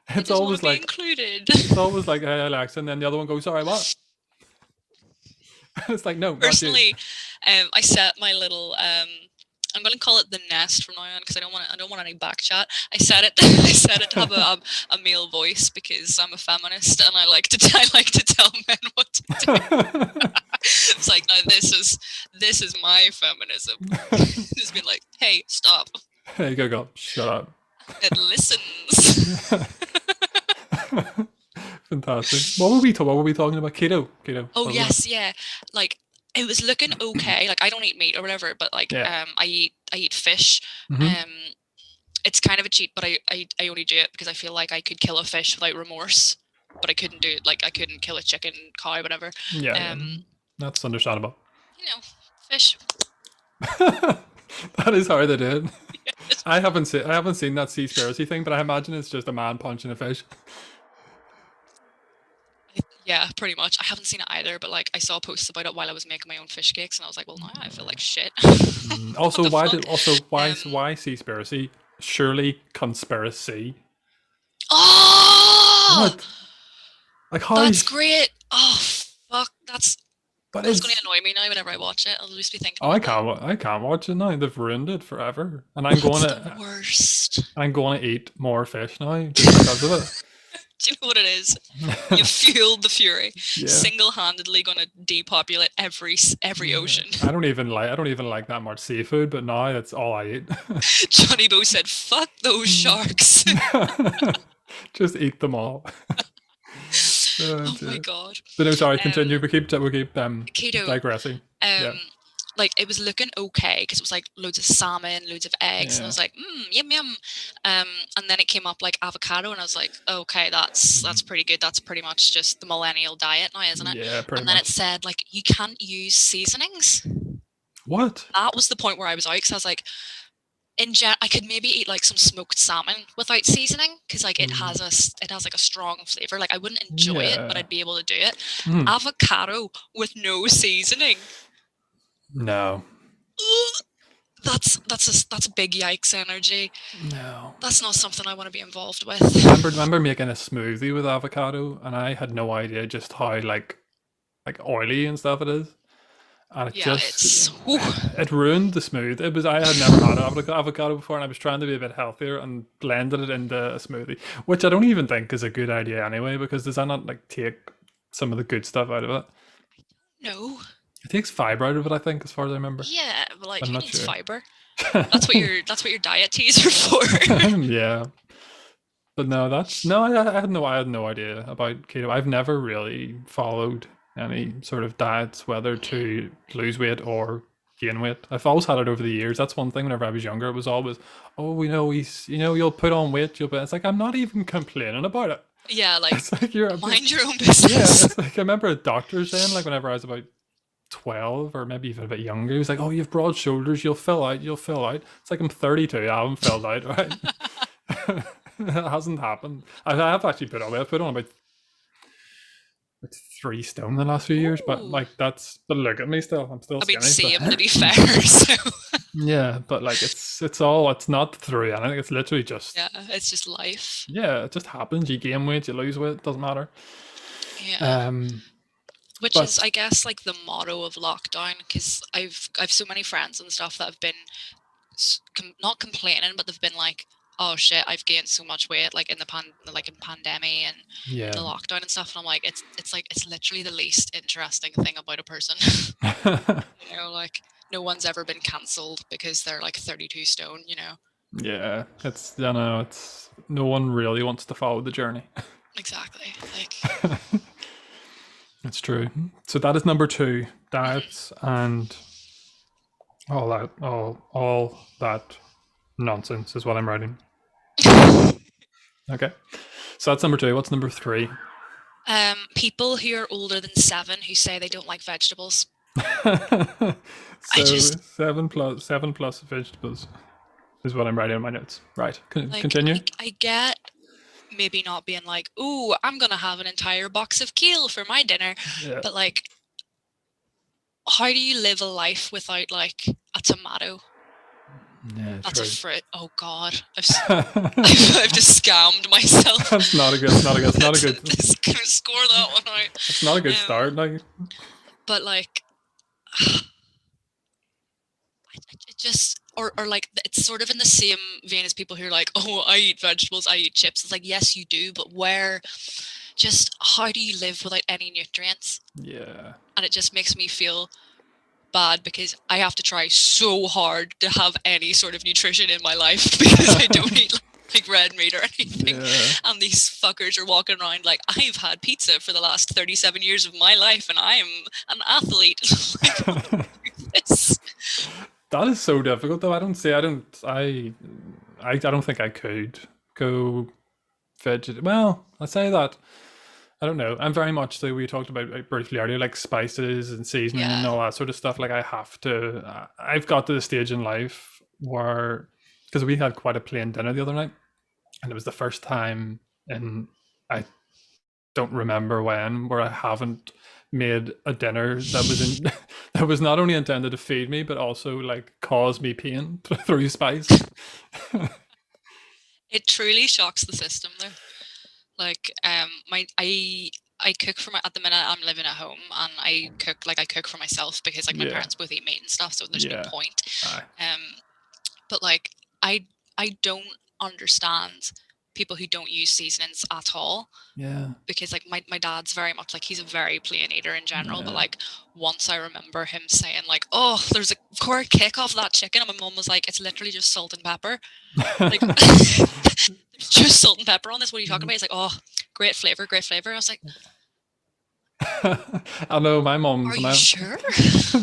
it's always like included. It's always like, hey Alexa, and then the other one goes, sorry, what? It's like, no. Personally, I set my little I'm going to call it the nest from now on because I don't want any back chat. I set it to have a male voice because I'm a feminist and I like to tell men what to do. It's like, no, this is my feminism. It's been like, hey, stop. Hey Google, shut up. It listens. Fantastic. What were we talking about? Keto. Oh yes, yeah. Like it was looking okay. Like I don't eat meat or whatever, but like I eat fish. It's kind of a cheat, but I only do it because I feel like I could kill a fish without remorse, but I couldn't do it. Like I couldn't kill a chicken, cow, whatever. Yeah, that's understandable. You know, fish. That is how they do it. Yes. I haven't seen that Seaspiracy thing, but I imagine it's just a man punching a fish. Yeah, pretty much. I haven't seen it either, but like I saw posts about it while I was making my own fish cakes, and I was like, well, now I feel like shit. Also, why Seaspiracy? Surely conspiracy. Oh, what? Like how? That's great. Oh fuck, that's going to annoy me now whenever I watch it. I'll just be thinking. Oh, I can't watch it now. They've ruined it forever, and I'm going the worst. I'm going to eat more fish now just because of it. Do you know what it is? You fueled the fury. Yeah. Single-handedly going to depopulate every ocean. I don't even like that much seafood, but now that's all I eat. Johnny Bo said, "Fuck those sharks." Just eat them all. Oh my god! But no, sorry. Continue. We keep keto digressing. Like it was looking okay because it was like loads of salmon, loads of eggs, and I was like, yum yum. And then it came up like avocado, and I was like, okay, that's pretty good. That's pretty much just the millennial diet now, isn't it? Yeah, pretty much. And then it said like you can't use seasonings. What? That was the point where I was out because I was like, I could maybe eat like some smoked salmon without seasoning because like it has like a strong flavor. Like I wouldn't enjoy it, but I'd be able to do it. Avocado with no seasoning. No. That's a big yikes energy. No. That's not something I want to be involved with. Remember making a smoothie with avocado, and I had no idea just how like oily and stuff it is. And it ruined the smooth. I had never had avocado before, and I was trying to be a bit healthier and blended it into a smoothie, which I don't even think is a good idea anyway, because does that not like take some of the good stuff out of it? No. It takes fiber out of it, I think, as far as I remember. Yeah, but like who needs fiber? That's what your diet teas are for. Yeah. But no, that's no. I had no idea about keto. I've never really followed any sort of diets, whether to lose weight or gain weight. I've always had it over the years. That's one thing. Whenever I was younger, it was always, oh, we know you'll put on weight. You'll. It's like I'm not even complaining about it. Yeah, like It's like you're. mind your own Yeah, business. it's like I remember a doctor saying, like whenever I was about 12 or maybe even a bit younger, he was like, oh, you have broad shoulders, you'll fill out, you'll fill out. It's like I'm 32, I haven't filled out, right? It hasn't happened. I have actually put on weight. I've put on about 3 stone in the last few years, but Ooh. like but look at me still. I'm still I mean, skinny. same to be fair. So Yeah, but like it's not through anything. It's literally just yeah, it's just life. yeah, it just happens. You gain weight, you lose weight, doesn't matter. Yeah. Which is, But I guess, like the motto of lockdown, because I've so many friends and stuff that have been not complaining, but they've been like, oh shit, I've gained so much weight, like in pandemic and yeah, the lockdown and stuff, and I'm like, it's like it's literally the least interesting thing about a person. You know, like no one's ever been cancelled because they're like 32 stone. You know. yeah, it's no one really wants to follow the journey. Exactly. Like. It's true. So that is number 2, diets and all that nonsense is what I'm writing. Okay. So that's number 2. What's number 3? People who are older than 7 who say they don't like vegetables. So 7 plus vegetables is what I'm writing in my notes. Right. Like, Continue. I get maybe not being like, ooh, I'm gonna have an entire box of kale for my dinner, Yeah. but like, how do you live a life without like a tomato? Yeah, That's true. a fruit. Oh God, I've just scammed myself. That's not a good. It's not a good. Just gonna score that one out. It's not a good start. Like, but like, it just or like it's sort of in the same vein as people who are like, oh, I eat vegetables, I eat chips. It's like, yes, you do, but how do you live without any nutrients? Yeah. And it just makes me feel bad because I have to try so hard to have any sort of nutrition in my life because I don't eat like red meat or anything. Yeah. And these fuckers are walking around like, I've had pizza for the last 37 years of my life and I am an athlete. Like, this. That is so difficult though. I don't think I could go well, I say that. I don't know. I'm very much like we talked about briefly earlier, like spices and seasoning and all that sort of stuff. Like I've got to the stage in life where, because we had quite a plain dinner the other night, and it was the first time in I don't remember when where I haven't made a dinner that was that was not only intended to feed me but also like cause me pain through spice. It truly shocks the system though. Like I cook at the minute I'm living at home and I cook for myself because like my parents both eat meat and stuff, so there's no point. But like I don't understand people who don't use seasonings at all. Yeah. Because like my dad's very much like, he's a very plain eater in general, but like once I remember him saying like, oh, there's a core kick off that chicken, and my mum was like, it's literally just salt and pepper. Like there's just salt and pepper on this. What are you talking about? He's like, oh, great flavor. I was like, I know my mom's. Are you sure?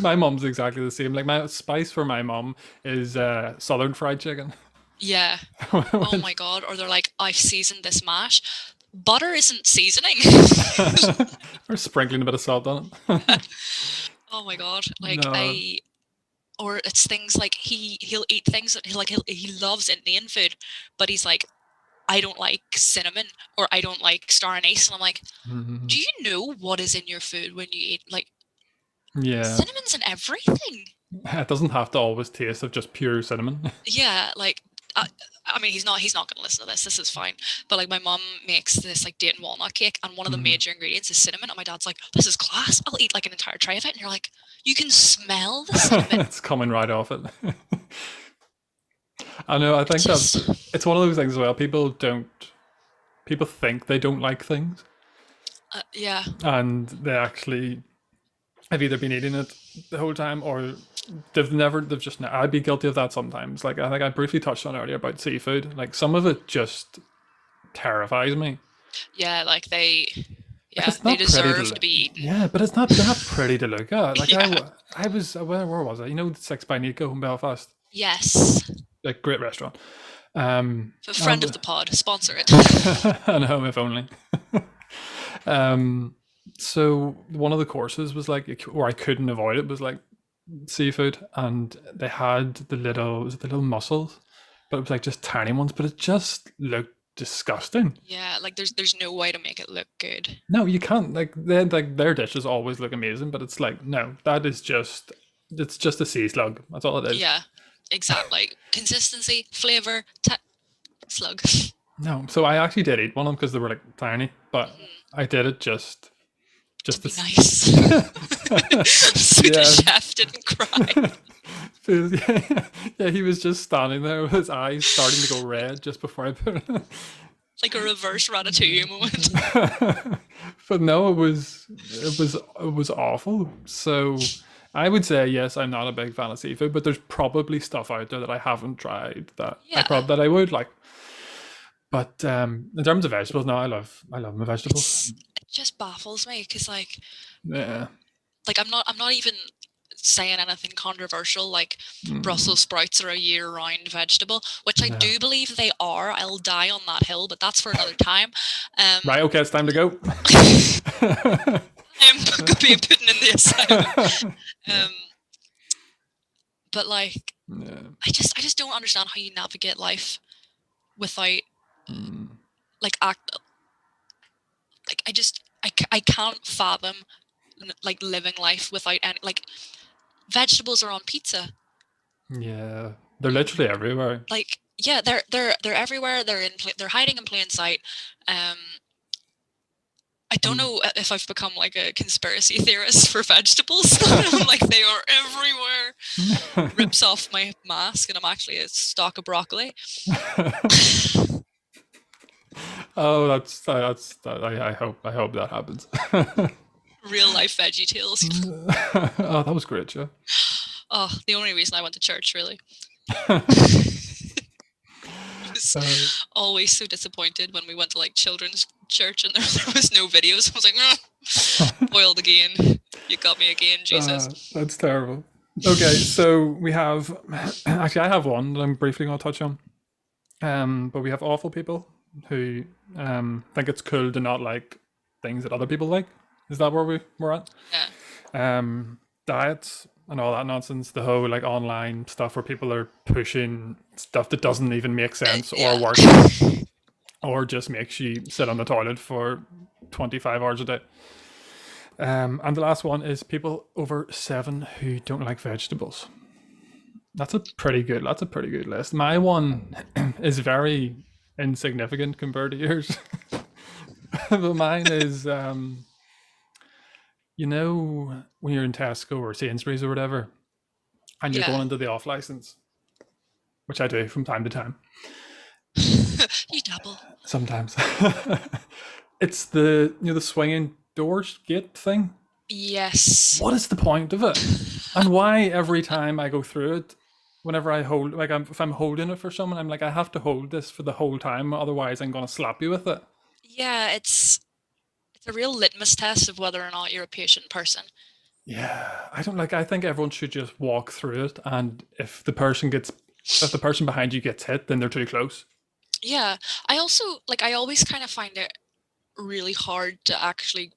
My mom's exactly the same. Like my spice for my mom is southern fried chicken. Yeah. Oh my God. Or they're like, I've seasoned this mash. Butter isn't seasoning. Or sprinkling a bit of salt on it. Oh my God. Like or it's things like he'll eat things that he loves Indian food, but he's like, I don't like cinnamon or I don't like star anise. And I'm like, do you know what is in your food when you eat like cinnamon's in everything? It doesn't have to always taste of just pure cinnamon. Yeah, like I mean, he's not going to listen to this. This is fine. But like my mom makes this like date and walnut cake, and one of the major ingredients is cinnamon. And my dad's like, "This is class. I'll eat like an entire tray of it." And you're like, "You can smell the cinnamon. It's coming right off it." I know. I think it's one of those things as well. People think they don't like things. Yeah. And they actually have either been eating it the whole time or I'd be guilty of that sometimes. Like I think I briefly touched on earlier about seafood. Like some of it just terrifies me. Yeah, like they It's they not pretty deserve to be eaten. Yeah, but it's not that pretty to look at. Like Yeah. I was where was I? You know, Six by Nico in Belfast, Yes. like great restaurant. A friend of the pod, sponsor it. I know, if only. So one of the courses was like, where I couldn't avoid it, was like seafood, and they had the little mussels, but it was like just tiny ones, but it just looked disgusting. Yeah, like there's no way to make it look good. No, you can't. Like their dishes always look amazing, but it's like, no, it's just a sea slug. That's all it is. Yeah, exactly. Like, consistency, flavor, slug. No, so I actually did eat one of them because they were like tiny, but I did it just To be to nice. So Yeah. the chef didn't cry. Yeah, he was just standing there with his eyes starting to go red just before I put it. Like a reverse Ratatouille moment. But no, it was awful. So I would say yes, I'm not a big fan of seafood, but there's probably stuff out there that I haven't tried that Yeah. that I would like. But in terms of vegetables, no, I love my vegetables. It just baffles me because Yeah. like I'm not even saying anything controversial, like Brussels sprouts are a year-round vegetable, which I No. do believe they are. I'll die on that hill, but that's for another time. Right, okay, it's time to go. I'm being put in the asylum. But like, Yeah. I just don't understand how you navigate life without like act. Like I can't fathom like living life without any like vegetables are on pizza. Yeah, they're literally everywhere. Like yeah, they're everywhere. They're hiding in plain sight. I don't know if I've become like a conspiracy theorist for vegetables. I'm like, they are everywhere. Rips off my mask and I'm actually a stalk of broccoli. Oh, I hope that happens. Real life Veggie Tales. Oh, that was great, yeah. Oh, the only reason I went to church, really. Always so disappointed when we went to like children's church and there was no videos. I was like, foiled again. You got me again, Jesus. That's terrible. Okay, so we have actually I have one that I'm briefly going to touch on. But we have awful people who think it's cool to not like things that other people like. Is that where we're at? Yeah. Diets and all that nonsense, the whole like online stuff where people are pushing stuff that doesn't even make sense or work, or just makes you sit on the toilet for 25 hours a day. And the last one is people over 7 who don't like vegetables. That's a pretty good list. My one is very insignificant compared to yours. But mine is you know, when you're in Tesco or Sainsbury's or whatever, and you're going into the off license, which I do from time to time. You dabble. Sometimes. It's the the swinging doors gate thing. Yes. What is the point of it? And why every time I go through it, whenever I hold, like if I'm holding it for someone, I'm like, I have to hold this for the whole time, otherwise I'm going to slap you with it. Yeah, it's a real litmus test of whether or not you're a patient person. Yeah, I don't like. I think everyone should just walk through it, and if the person behind you gets hit, then they're too close. Yeah, I also I always kind of find it really hard to actually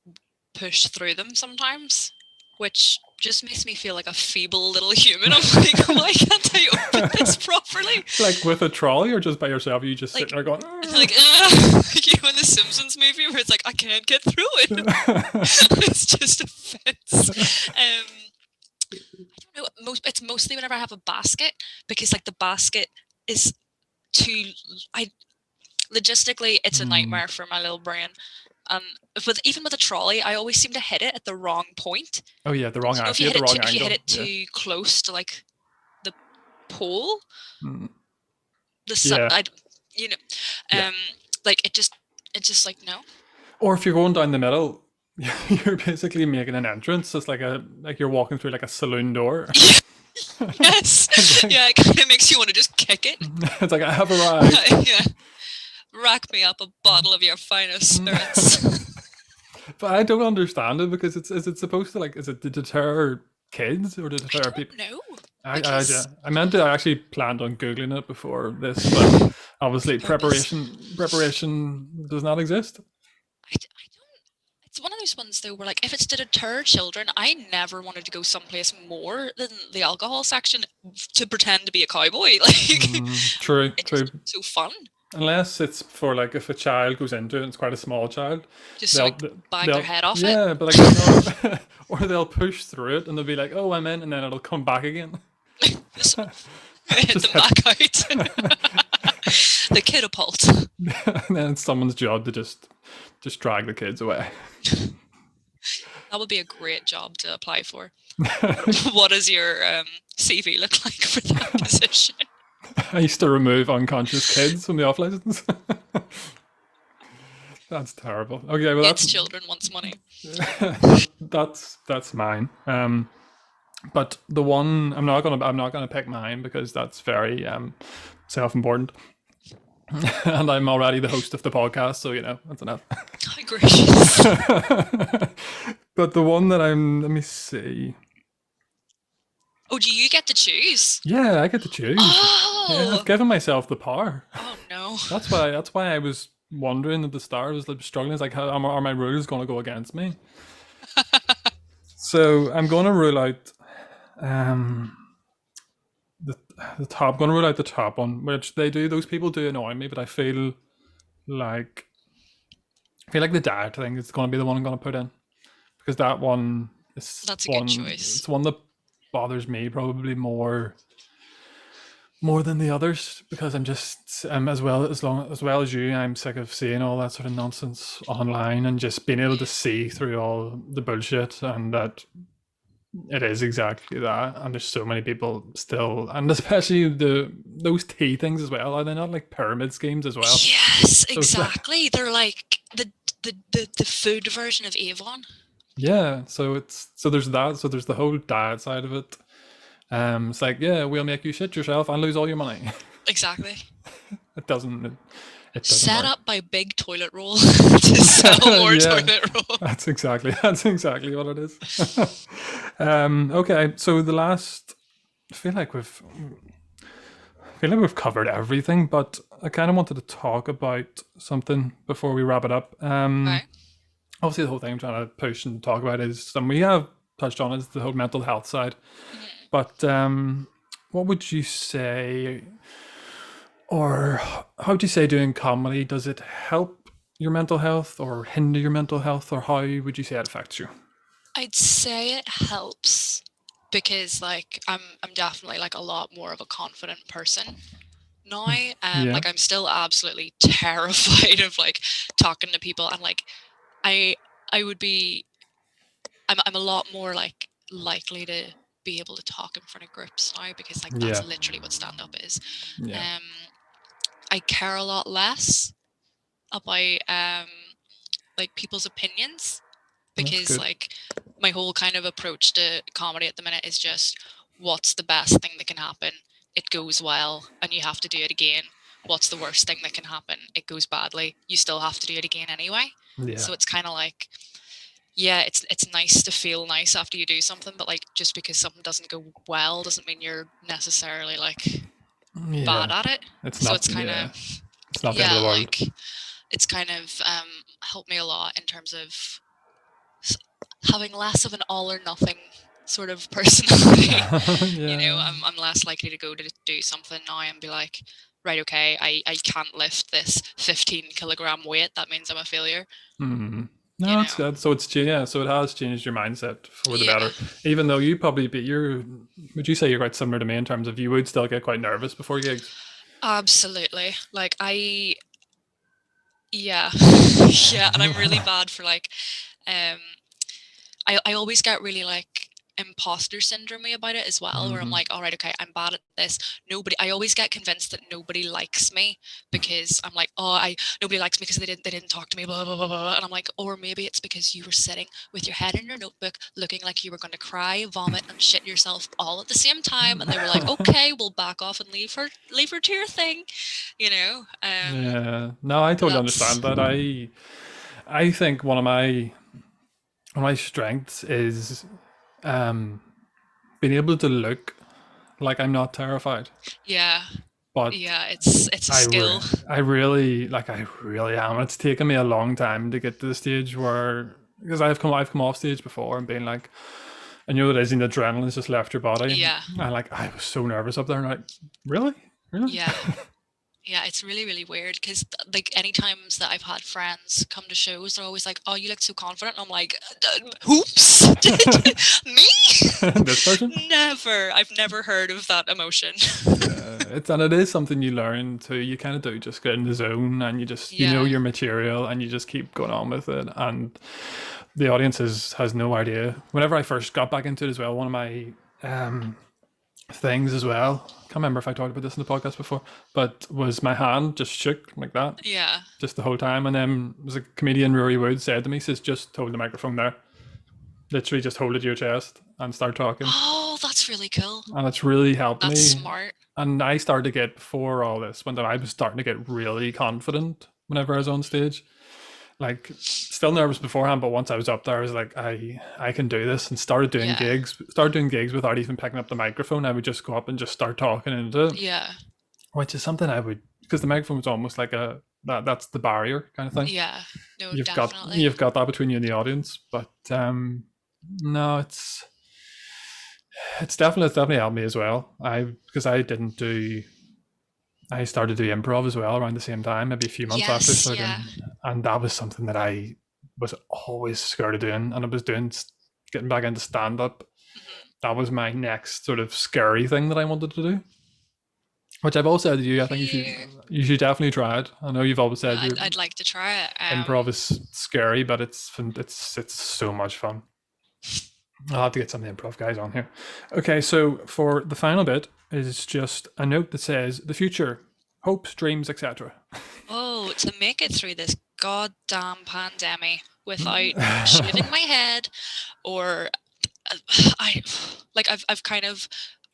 push through them sometimes, which just makes me feel like a feeble little human. I'm like, why can't I open this properly? Like with a trolley or just by yourself, you just sit there going, like you in the Simpsons movie where it's like, I can't get through it. It's just a fence. I don't know. It's mostly whenever I have a basket, because like the basket is too. Logistically, it's a nightmare for my little brain. Even with a trolley, I always seem to hit it at the wrong point. Oh yeah, the wrong angle. If you hit it too close to like the pole, the sun, like it's just like no. Or if you're going down the middle, you're basically making an entrance. It's like you're walking through like a saloon door. Yes. Yeah, it kind of makes you want to just kick it. It's like, I have arrived. Yeah. Rack me up a bottle of your finest spirits. But I don't understand it because is it supposed to is it to deter kids or to I deter people? don't know Yeah, because I meant to. I actually planned on googling it before this, but obviously for purpose. preparation does not exist. I don't. It's one of those ones though where like if it's to deter children, I never wanted to go someplace more than the alcohol section to pretend to be a cowboy. Like True, it just true. looks so fun. Unless it's for if a child goes into it, and it's quite a small child, Just to they'll like bang their they'll head off it. yeah, but like no, or they'll push through it and they'll be like, "Oh, I'm in," and then it'll come back again. Just hit Just them hit, back out. The catapult. and then it's someone's job to just drag the kids away. That would be a great job to apply for. What does your CV look like for that position? I used to remove unconscious kids from the off license. That's terrible. Okay, well Its that's children wants money. that's mine. But the one I'm not gonna pick mine because that's very self-important, and I'm already the host of the podcast, so that's enough. How gracious. But the one that let me see. Oh, do you get to choose? Yeah, I get to choose. Oh, Yeah, I've given myself the power. oh no. That's why I was wondering at the start. I was struggling. It's like, how are my rules going to go against me? So I'm going to rule out the top. I'm going to rule out the top one, which they do. Those people do annoy me, but I feel like the diet thing is going to be the one I'm going to put in because that one is That's a good choice. It's one that bothers me probably more than the others because I'm as well as you. I'm sick of seeing all that sort of nonsense online and just being able to see through all the bullshit and that it is exactly that. And there's so many people still, and especially those tea things as well. Are they not like pyramid schemes as well? Yes, exactly. They're like the food version of Avon. Yeah. So there's that. So there's the whole diet side of it. It's like, yeah, we'll make you shit yourself and lose all your money. Exactly. It doesn't Set work. up by big toilet roll to sell more Yeah. toilet roll. That's exactly what it is. Okay, so the last, I feel like we've covered everything, but I kind of wanted to talk about something before we wrap it up. Okay. Obviously, the whole thing I'm trying to push and talk about is, and we have touched on, is the whole mental health side. But what would you say, or how would you say doing comedy, does it help your mental health or hinder your mental health, or how would you say it affects you? I'd say it helps because like I'm definitely like a lot more of a confident person now. Yeah. Like I'm still absolutely terrified of like talking to people and like I would be I'm a lot more like likely to be able to talk in front of groups now because like that's Yeah. literally what stand up is. Yeah. I care a lot less about like people's opinions because good. like my whole kind of approach to comedy at the minute is just what's the best thing that can happen? It goes well and you have to do it again. What's the worst thing that can happen? It goes badly. You still have to do it again anyway. Yeah. So it's kind of like, yeah, it's nice to feel nice after you do something, but like just because something doesn't go well doesn't mean you're necessarily like bad at it. It's So not. it's kind Yeah. of It's not the end of the world. like it's kind of helped me a lot in terms of having less of an all or nothing sort of personality. Yeah. You know, I'm less likely to go to do something now and be like, right, okay, I can't lift this 15-kilogram weight. That means I'm a failure. No, you that's know. good. So so it has changed your mindset for the Yeah. better. Even though you probably would you say you're quite similar to me in terms of you would still get quite nervous before gigs? Absolutely. Like yeah, yeah, and I'm really bad for like, I always get really like imposter syndrome about it as well, where I'm like, all right, okay, I'm bad at this. I always get convinced that nobody likes me because I'm like, nobody likes me because they didn't talk to me, blah, blah, blah, blah. And I'm like, or maybe it's because you were sitting with your head in your notebook looking like you were going to cry, vomit and shit yourself all at the same time. And they were like, okay, we'll back off and leave her to your thing. you know. Yeah. No, I totally That's understand that. I think one of my strengths is um being able to look like I'm not terrified. yeah, But yeah. It's a I, skill. I really I really am. It's taken me a long time to get to the stage where, because I've come off stage before and been like, I knew it is, and the adrenaline's just left your body. Yeah, And like I was so nervous up there, and like, really, really. yeah. Yeah, it's really, really weird because, like, any times that I've had friends come to shows, they're always like, "Oh, you look so confident." And I'm like, "Oops, me? This person. Never. I've never heard of that emotion." Yeah, it is something you learn to. You kind of do just get in the zone, and you know Yeah, your material, and you just keep going on with it. And the audience has no idea. Whenever I first got back into it as well, one of my things as well. Can't remember if I talked about this in the podcast before, but was my hand just shook like that yeah. just the whole time. And then was a comedian, Rory Wood, said to me, says, just hold the microphone there. Literally just hold it to your chest and start talking. Oh, that's really cool. And it's really helped That's me. smart. And I started to get, before all this, when I was starting to get really confident whenever I was on stage. Like, still nervous beforehand, but once I was up there, I was like, I can do this, and started doing Yeah, gigs. Started doing gigs without even picking up the microphone. I would just go up and just start talking into it, yeah, which is something I would, because the microphone was almost like that's the barrier kind of thing. yeah. No, You've got definitely. you've got that between you and the audience, but no, it's definitely helped me as well. Because I started doing improv as well around the same time, maybe a few months after Yes, yeah. starting, and that was something that I was always scared of doing, and I was doing getting back into stand up. Hmm. That was my next sort of scary thing that I wanted to do, which I've always said to you. I think Here. you should definitely try it. I know you've always No, said your I'd like to try it. improv is scary, but it's so much fun. I'll have to get some of the improv guys on here. Okay, so for the final bit is just a note that says the future, hopes, dreams, etc. Oh, to make it through this goddamn pandemic without shaving my head, or I like I've kind of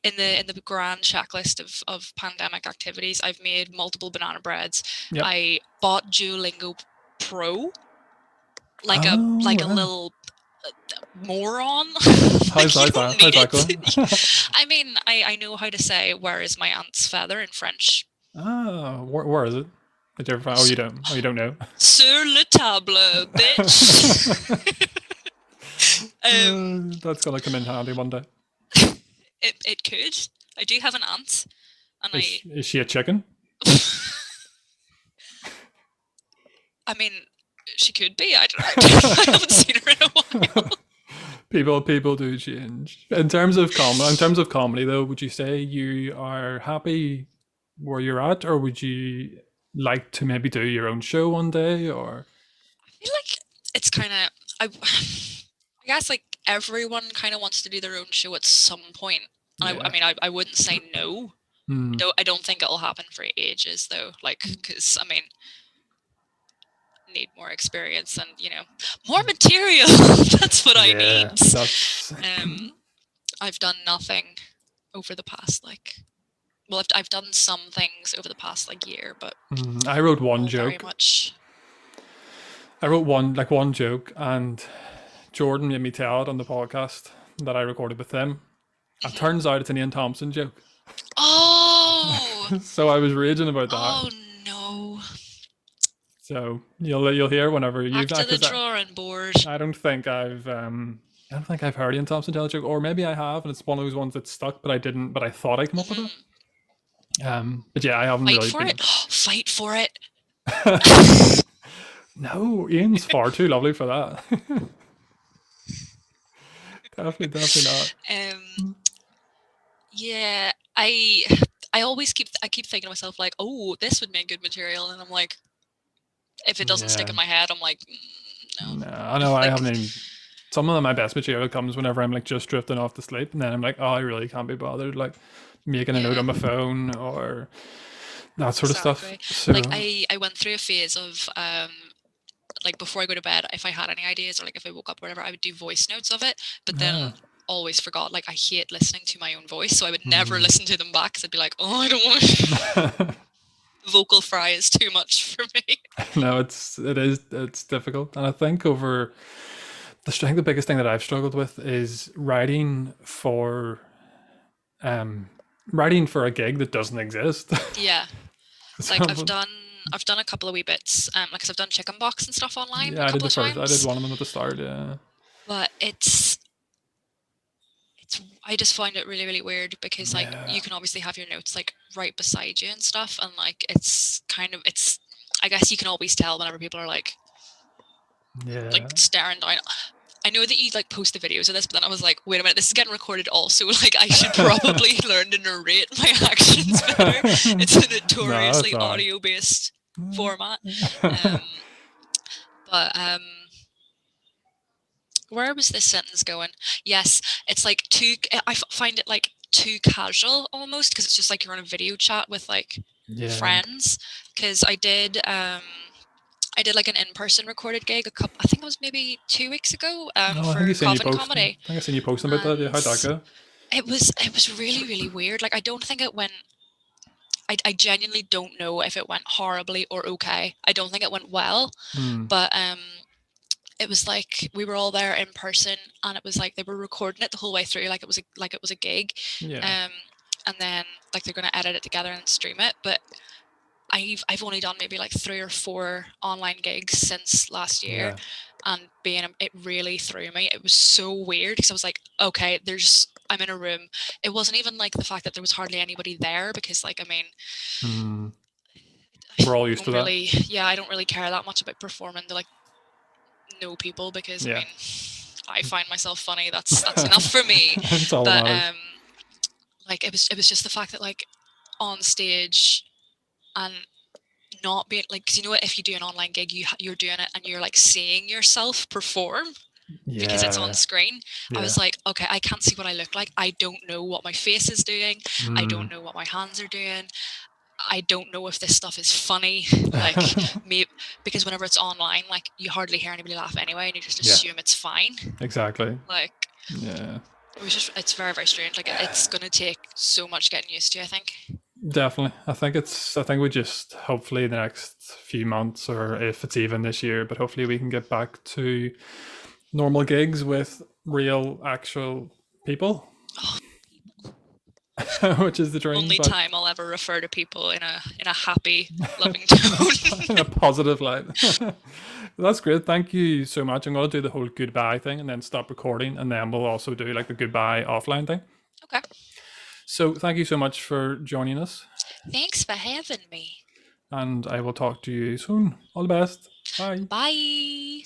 in the grand checklist of pandemic activities, I've made multiple banana breads. Yep. I bought Duolingo Pro, like Oh, a wow. little moron. How's Like, you that? don't How's need that it. going? I mean, I know how to say "where is my aunt's feather" in French. Oh, where is it? Did you ever find? Oh, you don't. Oh, you don't know. Sur le table, bitch. That's gonna come in handy one day. It could. I do have an aunt, and Is she a chicken? I mean, she could be. I don't know. I haven't seen her in a while. People do change. In terms of comedy, though, would you say you are happy where you're at, or would you like to maybe do your own show one day? Or I feel like it's kind of I guess like everyone kind of wants to do their own show at some point. And yeah. I mean, I wouldn't say no. I don't think it'll happen for ages though. Like, because I mean, need more experience and more material. That's what I Yeah, need. that's I've done nothing over the past well, I've done some things over the past year, but I wrote one all very joke. much. I wrote one joke, and Jordan made me tell it on the podcast that I recorded with them. It turns out it's an Ian Thompson joke. Oh, So I was raging about that. oh no! So you'll hear whenever Back you've to the drawing board. I don't think I've heard Ian Thompson tell a joke, or maybe I have, and it's one of those ones that stuck, but I didn't. But I thought I come up with it. But yeah, I haven't Fight really for it. Fight for it. No, Ian's far too lovely for that. Definitely not. Yeah, I always keep thinking to myself like, oh, this would make good material, and I'm like, if it doesn't stick in my head, I'm like, no. No, I know I haven't even. Some of my best material comes whenever I'm just drifting off to sleep, and then I'm like, oh, I really can't be bothered, like making a note on my phone or that sort of stuff. So like I went through a phase of before I go to bed, if I had any ideas or if I woke up or whatever, I would do voice notes of it, but then always forgot. I hate listening to my own voice, so I would never listen to them back because I'd be like, oh, I don't want to. vocal fry is too much for me. No, it's difficult, and I think the biggest thing that I've struggled with is writing for a gig that doesn't exist. Yeah. So, Like I've done a couple of wee bits, like 'cause I've done chicken box and stuff online yeah, a I did couple the of first. I did times, one of them at the start. Yeah, but I just find it really, really weird because like yeah, you can obviously have your notes like right beside you and stuff, and like it's I guess you can always tell whenever people are like yeah. staring down. I know that you like post the videos of this, but then I was like, wait a minute, this is getting recorded also. Like I should probably learn to narrate my actions better. It's a No, it's notoriously all right. audio based format. Um, but where was this sentence going? Yes, it's like find it like too casual almost because it's just like you're on a video chat with like Yeah. friends. Because I did like an in-person recorded gig I think it was maybe 2 weeks ago No, I think for you seen you Coven posting. Comedy. I think I seen you posting about that. Yeah, how'd that And go? it was really, really weird. Like I don't think it went I genuinely don't know if it went horribly or okay. I don't think it went well. But it was like we were all there in person, and it was like they were recording it the whole way through, like it was a gig. Yeah. And then like they're gonna edit it together and stream it. But I've only done maybe like 3 or 4 online gigs since last year, and it really threw me. It was so weird because I was like, okay, I'm in a room. It wasn't even like the fact that there was hardly anybody there because like I mean, We're all used to that. yeah, I don't really care that much about performing to like know people because I mean, I find myself funny. That's enough for me. That's all But that matters. like it was just the fact that like on stage and not being like, because you know what, if you do an online gig, you're doing it and you're like seeing yourself perform because it's on screen. I was like, okay, I can't see what I look like. I don't know what my face is doing. I don't know what my hands are doing. I don't know if this stuff is funny. Like maybe because whenever it's online, like you hardly hear anybody laugh anyway, and you just assume it's fine. Exactly. Like it's very, very strange. Like it's gonna take so much getting used to, I think. Definitely. I think we just hopefully the next few months, or if it's even this year, but hopefully we can get back to normal gigs with real actual people. Which is the dream. Only time I'll ever refer to people in a happy, loving tone. In a positive light. That's great. Thank you so much. I'm going to do the whole goodbye thing and then stop recording, and then we'll also do like the goodbye offline thing. Okay. So thank you so much for joining us. Thanks for having me. And I will talk to you soon. All the best. Bye. Bye.